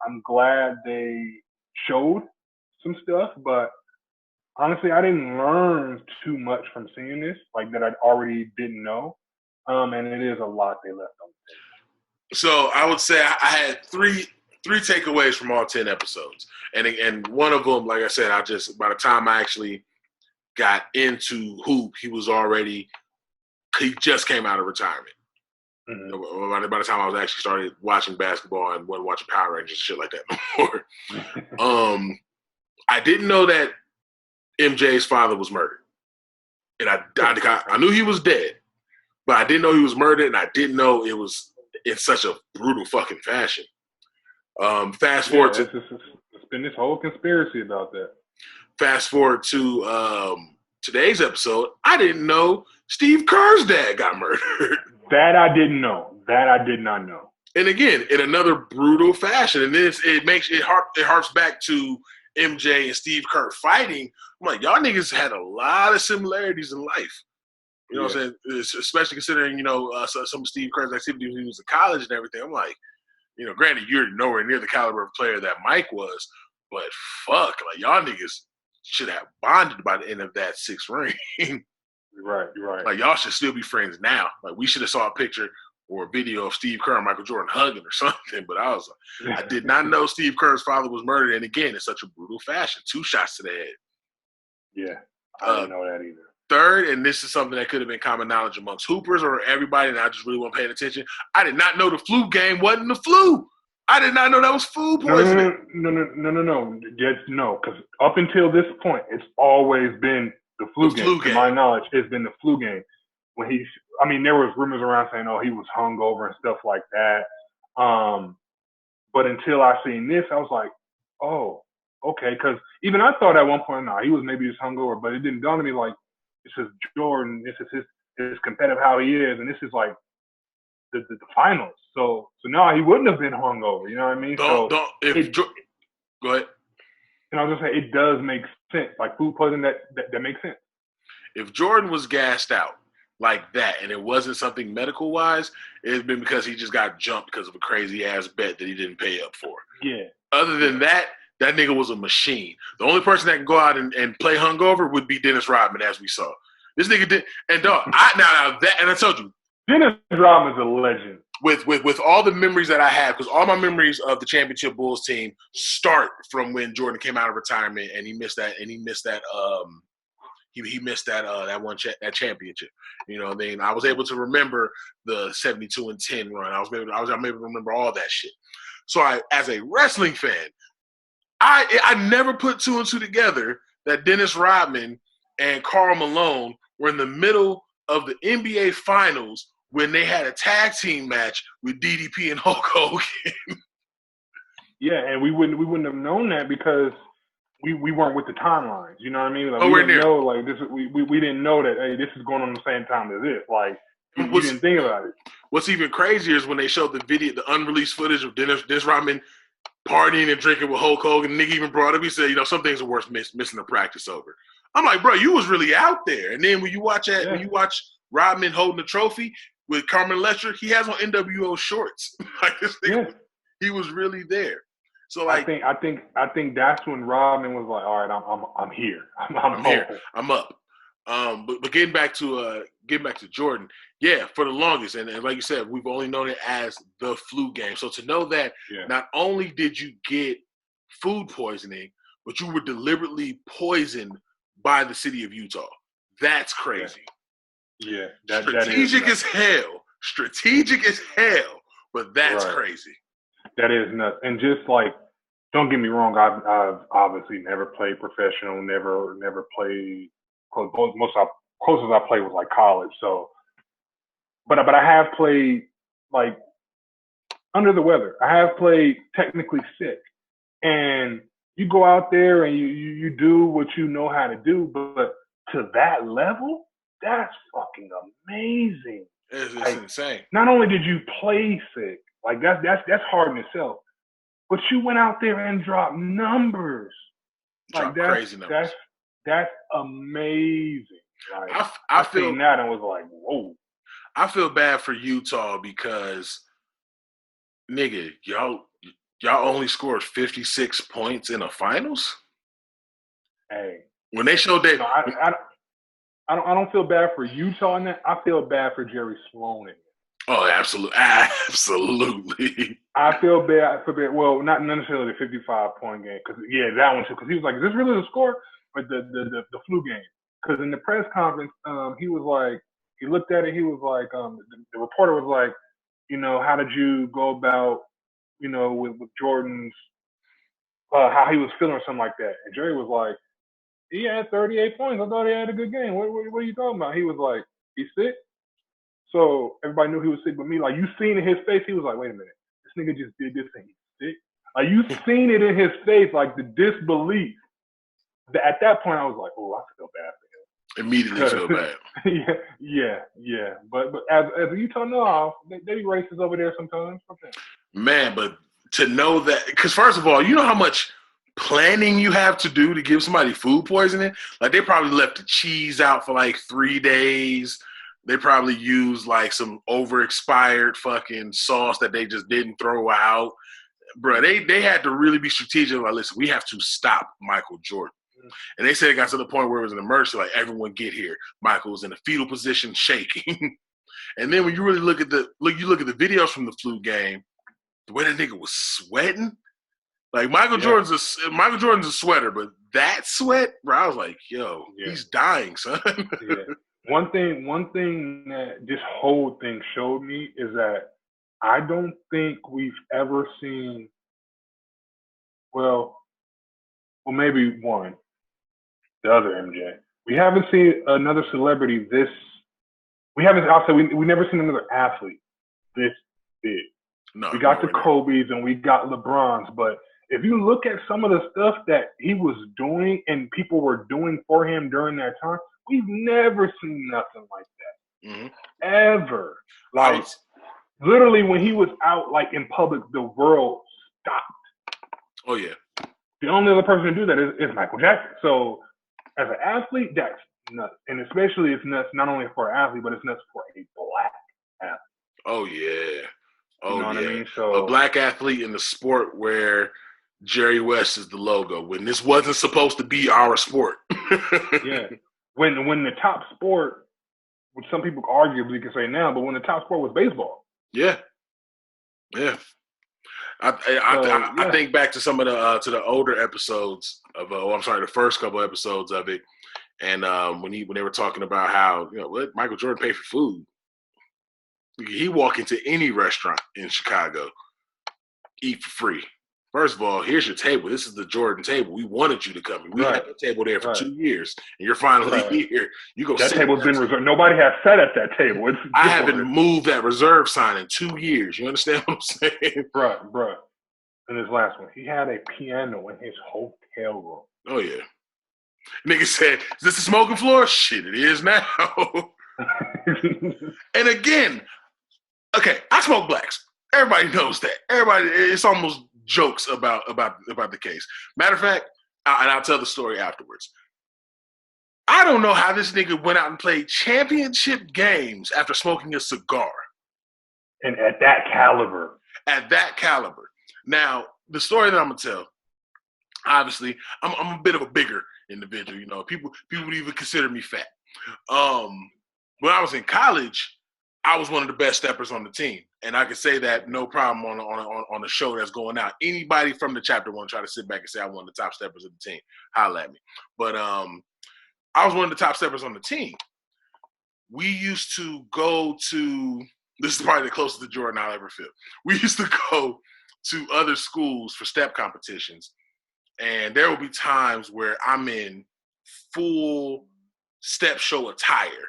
I'm glad they showed some stuff, but honestly, I didn't learn too much from seeing this, like that I already didn't know. And it is a lot they left on the table. So I would say I had three takeaways from all 10 episodes. And one of them, like I said, by the time I actually got into hoop, he just came out of retirement. Mm-hmm. By the time I was actually started watching basketball and wasn't watching Power Rangers and shit like that no more. I didn't know that MJ's father was murdered. And I knew he was dead, but I didn't know he was murdered, and I didn't know it was in such a brutal fucking fashion. Fast forward to it's been this whole conspiracy about that. Fast forward to today's episode. I didn't know Steve Kerr's dad got murdered. That I didn't know. That I did not know. And again, in another brutal fashion, and then it harps back to MJ and Steve Kerr fighting. I'm like, y'all niggas had a lot of similarities in life. You know what I'm saying? Especially considering, some of Steve Kerr's activities when he was in college and everything. I'm like, granted, you're nowhere near the caliber of player that Mike was, but fuck, like, y'all niggas should have bonded by the end of that 6th ring. Right. Like, y'all should still be friends now. Like, we should have saw a picture or a video of Steve Kerr and Michael Jordan hugging or something. But I did not know Steve Kerr's father was murdered. And again, in such a brutal fashion. 2 shots to the head. Yeah, I didn't know that either. Third, and this is something that could have been common knowledge amongst hoopers or everybody, and I just really wasn't paying attention. I did not know the flu game wasn't the flu. I did not know that was food poisoning. No. Yes, no, because up until this point, it's always been the flu game. To my knowledge, it's been the flu game. There was rumors around saying, he was hungover and stuff like that. But until I seen this, I was like, oh, okay. Because even I thought at one point, he was maybe just hungover, but it didn't dawn on me like, this is Jordan, this is his competitive how he is, and this is like the finals. So now he wouldn't have been hungover, you know what I mean? Go ahead. And I was just saying, it does make sense. Like food poisoning, that makes sense. If Jordan was gassed out like that, and it wasn't something medical wise, it'd been because he just got jumped because of a crazy ass bet that he didn't pay up for. Yeah. Other than that nigga was a machine. The only person that can go out and play hungover would be Dennis Rodman, as we saw. This nigga did, and dog, I told you, Dennis Rodman's a legend. With all the memories that I have, because all my memories of the championship Bulls team start from when Jordan came out of retirement and he missed that that championship. I was able to remember the 72-10 run. I was able to remember all that shit. So as a wrestling fan, I never put 2 and 2 together that Dennis Rodman and Karl Malone were in the middle of the NBA Finals when they had a tag team match with DDP and Hulk Hogan. Yeah, and we wouldn't have known that because we weren't with the timelines. You know what I mean? Like, we didn't know, like this. We didn't know that. Hey, this is going on the same time as this. Like we didn't think about it. What's even crazier is when they showed the video, the unreleased footage of Dennis Rodman partying and drinking with Hulk Hogan. Nick even brought up, he said, some things are worth missing the practice over. I'm like, bro, you was really out there. And then when you watch Rodman holding the trophy with Carmen Electra, he has on NWO shorts. Like this thing, he was really there. So like, I think that's when Rodman was like, all right, I'm here. I'm here. I'm up. But getting back to Jordan, yeah, for the longest, and like you said, we've only known it as the flu game. So to know that not only did you get food poisoning, but you were deliberately poisoned by the city of Utah. That's crazy. Yeah. Strategic as hell. Strategic as hell, but that's crazy. That is nuts. And just like, don't get me wrong, I've obviously never played professional, never played close. Closest I played was like college. So, but I have played like under the weather. I have played technically sick, and you go out there and you do what you know how to do, but to that level, that's fucking amazing. It's insane. Not only did you play sick, like that's hard in itself, but you went out there and dropped numbers. Dropped crazy numbers. That's amazing. Like, I feel seen that and was like, whoa. I feel bad for Utah because, nigga, y'all only scored 56 points in the finals. Hey, when they showed that, I don't feel bad for Utah in that. I feel bad for Jerry Sloan in it. Oh, absolutely. I feel bad for that. Well, not necessarily the 55-point game, because that one too. Because he was like, "Is this really the score?" But the flu game, because in the press conference, he was like, he looked at it, he was like, the reporter was like, how did you go about, with Jordan's, how he was feeling or something like that. And Jerry was like, he had 38 points. I thought he had a good game. What are you talking about? He was like, he's sick. So everybody knew he was sick, but me, like, you seen in his face, he was like, wait a minute, this nigga just did this and he's sick. Like, you seen it in his face, like the disbelief. At that point, I was like, oh, I feel bad for him. Immediately feel bad. Yeah. But as a Utah know, they racist over there sometimes. Okay. Man, but to know that, because first of all, you know how much planning you have to do to give somebody food poisoning? Like, they probably left the cheese out for like 3 days. They probably used like some over-expired fucking sauce that they just didn't throw out. Bro, they had to really be strategic. Like, listen, we have to stop Michael Jordan. And they said it got to the point where it was an emergency, like, everyone get here. Michael was in a fetal position, shaking. And then when you really look at the videos from the flu game, the way that nigga was sweating, like Michael Jordan's a sweater, but that sweat, bro, I was like, yo, he's dying, son. Yeah. One thing that this whole thing showed me is that I don't think we've ever seen, well, maybe one, the other MJ. We haven't seen another celebrity this. We never seen another athlete this big. No, we got the Kobe's and we got LeBron's, but if you look at some of the stuff that he was doing and people were doing for him during that time, we've never seen nothing like that. Mm-hmm. Ever. Like, literally when he was out, like, in public, the world stopped. Oh, yeah. The only other person to do that is Michael Jackson. So, as an athlete, that's nuts. And especially it's nuts not only for an athlete, but it's nuts for a black athlete. Oh, yeah. Oh, you know what I mean? So, a black athlete in the sport where Jerry West is the logo, when this wasn't supposed to be our sport. Yeah. When the top sport, which some people arguably can say now, but when the top sport was baseball. Yeah. Yeah. I think back to some of the older episodes of the first couple episodes of it, and when they were talking about how what Michael Jordan paid for food. He walk into any restaurant in Chicago, eat for free. First of all, here's your table. This is the Jordan table. We wanted you to come. We had the table there for 2 years, and you're finally here. You go. That table's been reserved. Nobody has sat at that table. I haven't moved that reserve sign in 2 years. You understand what I'm saying, bruh? And his last one, he had a piano in his hotel room. Oh yeah. Nigga said, "Is this a smoking floor?" Shit, it is now. And again, okay, I smoke blacks. Everybody knows that. It's almost jokes about the case. Matter of fact, and I'll tell the story afterwards. I don't know how this nigga went out and played championship games after smoking a cigar. And at that caliber. Now, the story that I'm gonna tell, obviously, I'm a bit of a bigger individual. People would even consider me fat. When I was in college, I was one of the best steppers on the team, and I can say that no problem on the show that's going out. Anybody from the chapter want to try to sit back and say I'm one of the top steppers of the team, holla at me. But I was one of the top steppers on the team. We used to go to, this is probably the closest to Jordan I'll ever feel. We used to go to other schools for step competitions, and there will be times where I'm in full step show attire.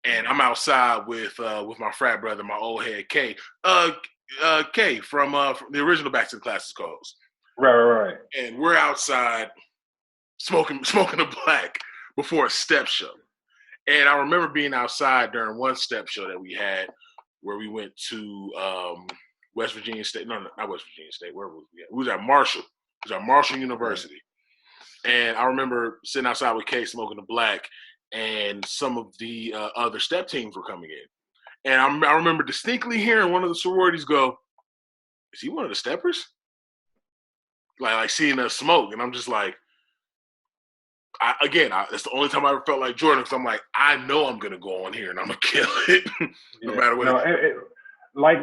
And I'm outside with my frat brother, my old head K, K from the original Back to the Classes co-host. Right. And we're outside smoking a black before a step show. And I remember being outside during one step show that we had, where we went to West Virginia State. No, not West Virginia State. Where was we at? We was at Marshall. It was at Marshall University. And I remember sitting outside with K smoking a black. And some of the other step teams were coming in. And I remember distinctly hearing one of the sororities go, "Is he one of the steppers?" Like seeing us smoke. And I'm just like, that's the only time I ever felt like Jordan, because I'm like, I know I'm going to go on here and I'm going to kill it no matter what. Like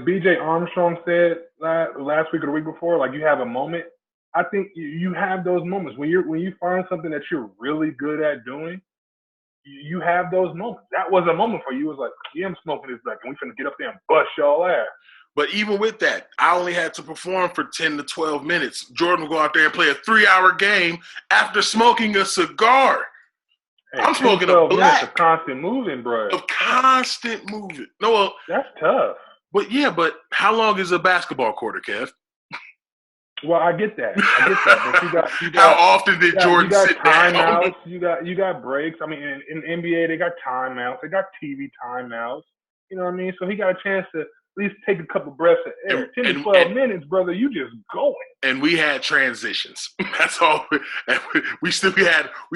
BJ Armstrong said last week or the week before, like, you have a moment I think you have those moments when you find something that you're really good at doing. You have those moments. That was a moment for you. It was like, yeah, I'm smoking this back, and we finna get up there and bust y'all ass. But even with that, I only had to perform for 10 to 12 minutes. Jordan would go out there and play a 3-hour game after smoking a cigar. Hey, I'm smoking a black. Of constant moving, bro. Of constant moving. No, well, that's tough. But how long is a basketball quarter, Kev? Well, I get that. But you got how often did Jordan sit down? Timeouts. You got breaks. I mean, in NBA, they got timeouts. They got TV timeouts. You know what I mean? So he got a chance to at least take a couple breaths of air. 10 to 12 minutes, brother, you just going. And we had transitions. That's all. We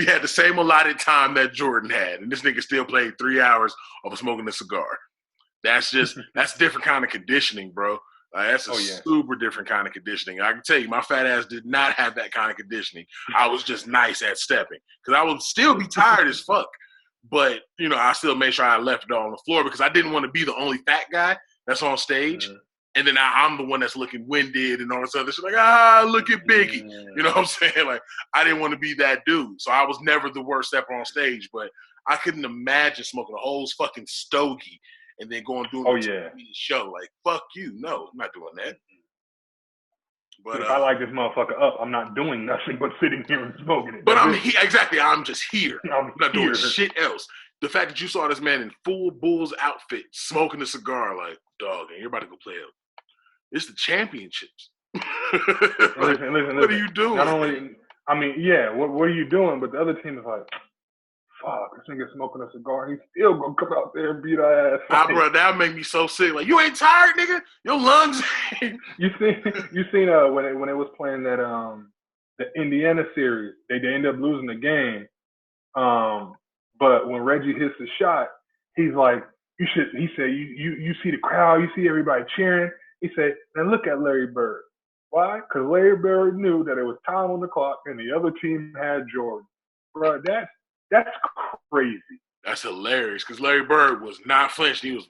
had the same allotted time that Jordan had. And this nigga still played 3 hours of smoking a cigar. That's different kind of conditioning, bro. That's super different kind of conditioning. I can tell you, my fat ass did not have that kind of conditioning. I was just nice at stepping. Because I would still be tired as fuck. But, I still made sure I left it on the floor because I didn't want to be the only fat guy that's on stage. Mm-hmm. And then I'm the one that's looking winded and all this other shit. Like, look at Biggie. You know what I'm saying? Like, I didn't want to be that dude. So I was never the worst stepper on stage. But I couldn't imagine smoking a whole fucking stogie and then going doing a show. Like, fuck you. No, I'm not doing that. But if I like this motherfucker up, I'm not doing nothing but sitting here and smoking it. But exactly. I'm just here. I'm not doing shit else. The fact that you saw this man in full Bulls outfit smoking a cigar, like, dog, and you're about to go play it. It's the championships. Listen. What are you doing? Not only, what are you doing? But the other team is like, fuck, this nigga smoking a cigar. He's still gonna come out there and beat our ass. Bro, that make me so sick. Like, you ain't tired, nigga? Your lungs. You seen when it was playing that the Indiana series, they ended up losing the game. But when Reggie hits the shot, he's like, he said, you see the crowd, you see everybody cheering. He said, now look at Larry Bird. Why? Because Larry Bird knew that it was time on the clock and the other team had Jordan. Bro, that's crazy. That's hilarious because Larry Bird was not flinched. He was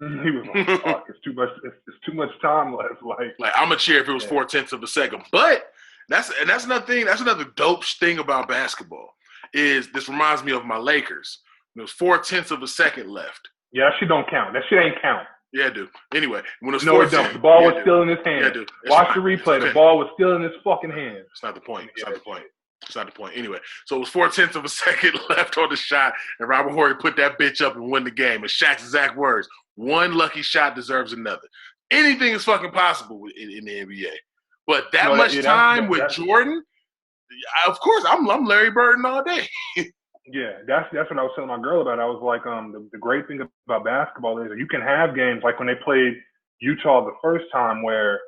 like, fuck, it's too much time left. Like I'm a cheer if it was 0.4 of a second. But that's another thing. That's another dope thing about basketball. Is this reminds me of my Lakers. There was 0.4 of a second left. Yeah, that shit don't count. That shit ain't count. Yeah, dude. Anyway, when it was no, it don't. The ball was still in his hand. Yeah, dude. Watch the replay. The ball was still in his fucking hand. It's not the point. It's not the point. Anyway, so it was 0.4 of a second left on the shot, and Robert Horry put that bitch up and won the game. And Shaq's exact words: "One lucky shot deserves another." Anything is fucking possible in the NBA. But that much time with Jordan, of course, I'm Larry Bird all day. Yeah, that's what I was telling my girl about. I was like, the great thing about basketball is that you can have games like when they played Utah the first time where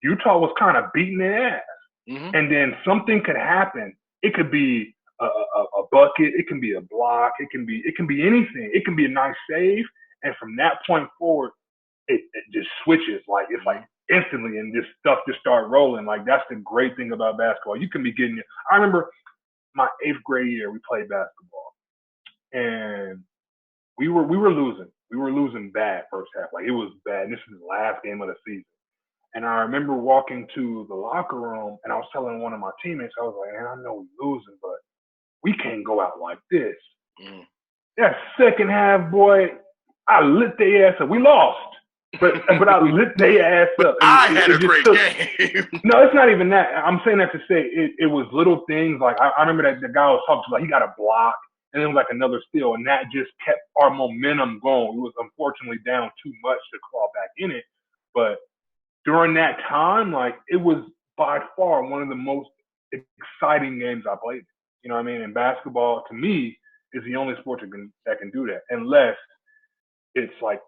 Utah was kind of beating their ass. Mm-hmm. And then something could happen. It could be a bucket. It can be a block. It can be anything. It can be a nice save. And from that point forward, it just switches. Like, it's like instantly and just stuff just start rolling. Like, that's the great thing about basketball. You can be getting it. I remember my 8th grade year, we played basketball, and we were losing. We were losing bad first half. Like, it was bad. This is the last game of the season. And I remember walking to the locker room, and I was telling one of my teammates, I was like, man, I know we're losing, but we can't go out like this. Mm. That second half, boy, I lit their ass up. We lost. But I lit their ass up. I had a great game. No, it's not even that. I'm saying that to say it was little things. Like, I remember that the guy was talking to, like, he got a block, and then like another steal, and that just kept our momentum going. We was unfortunately down too much to claw back in it. But during that time, like, it was by far one of the most exciting games I played. You know what I mean? And basketball, to me, is the only sport that can do that, unless it's like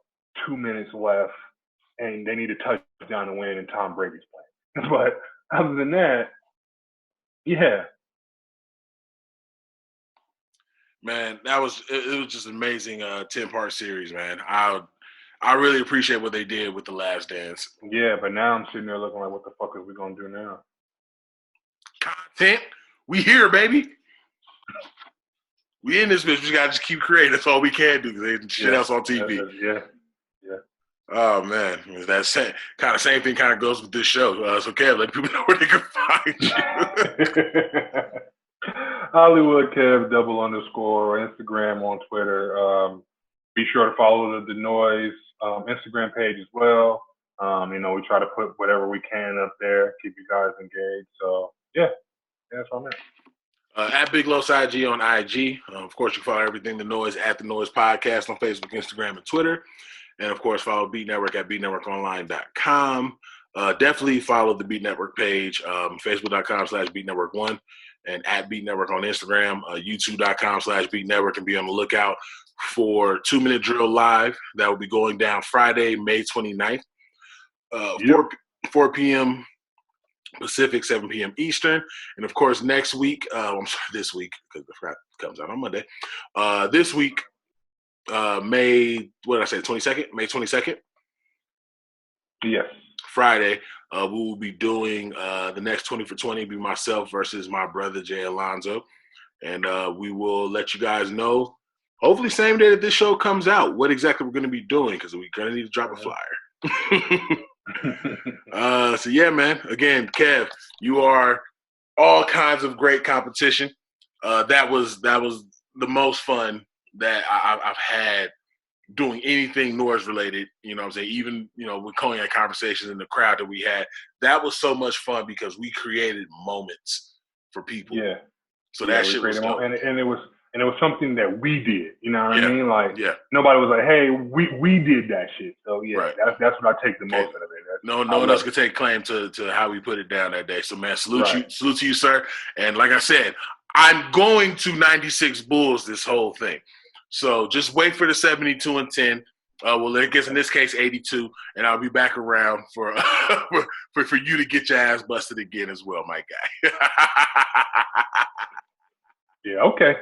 2 minutes left and they need a touchdown to win and Tom Brady's playing. But other than that, yeah. Man, it was just an amazing 10-part series, man. I really appreciate what they did with The Last Dance. Yeah, but now I'm sitting there looking like, what the fuck is we gonna do now? Content. We here, baby. We in this bitch. We gotta just keep creating. That's all we can do. Because ain't shit else on TV. Yeah. Oh man, that same thing kind of goes with this show. So Kev, let people know where they can find you. Hollywood Kev _, Instagram, on Twitter. Be sure to follow the Noize Instagram page as well. We try to put whatever we can up there, keep you guys engaged. So yeah, that's what I'm at. At Big Los IG on IG. Of course, you can follow everything The Noize at The Noize Podcast on Facebook, Instagram, and Twitter. And, of course, follow Beat Network at beatnetworkonline.com. Definitely follow the Beat Network page, facebook.com/BeatNetwork1, and at Beat Network on Instagram, youtube.com/Beat Network, and be on the lookout for 2 Minute Drill Live. That will be going down Friday, May 29th, 4 p.m. Pacific, 7 p.m. Eastern. And, of course, next week, this week, because it comes out on Monday, this week, May 22nd? May 22nd? Yes. Friday, we will be doing the next 20 for 20, be myself versus my brother, Jay Alonzo. And we will let you guys know, hopefully same day that this show comes out, what exactly we're going to be doing, because we're going to need to drop a flyer. So, yeah, man. Again, Kev, you are all kinds of great competition. That was the most fun that I've had doing anything Noize related, you know what I'm saying? Even, with Cognac conversations in the crowd that we had, that was so much fun because we created moments for people. Yeah. So that shit was dope. And it was something that we did, you know what I mean? Like, yeah. Nobody was like, hey, we did that shit. So yeah, right. That's what I take the most out of it. No one else could take claim to how we put it down that day. So man, salute to you, sir. And like I said, I'm going to 96 Bulls this whole thing. So just wait for the 72 and 10. Well, I guess in this case 82, and I'll be back around for for you to get your ass busted again as well, my guy. Yeah, okay.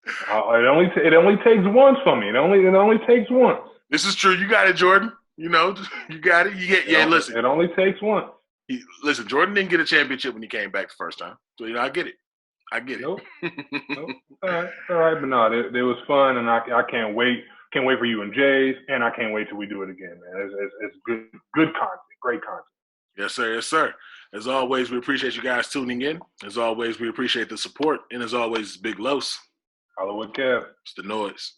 It only takes once for me. It only takes once. This is true. You got it, Jordan. You got it. Listen. It only takes once. Listen, Jordan didn't get a championship when he came back the first time. So I get it. Nope. All right, but no, it was fun, and I can't wait. Can't wait for you and Jay's, and I can't wait till we do it again, man. It's good content, great content. Yes, sir. Yes, sir. As always, we appreciate you guys tuning in. As always, we appreciate the support, and as always, Big Los. Hollywood Kev. It's the Noize.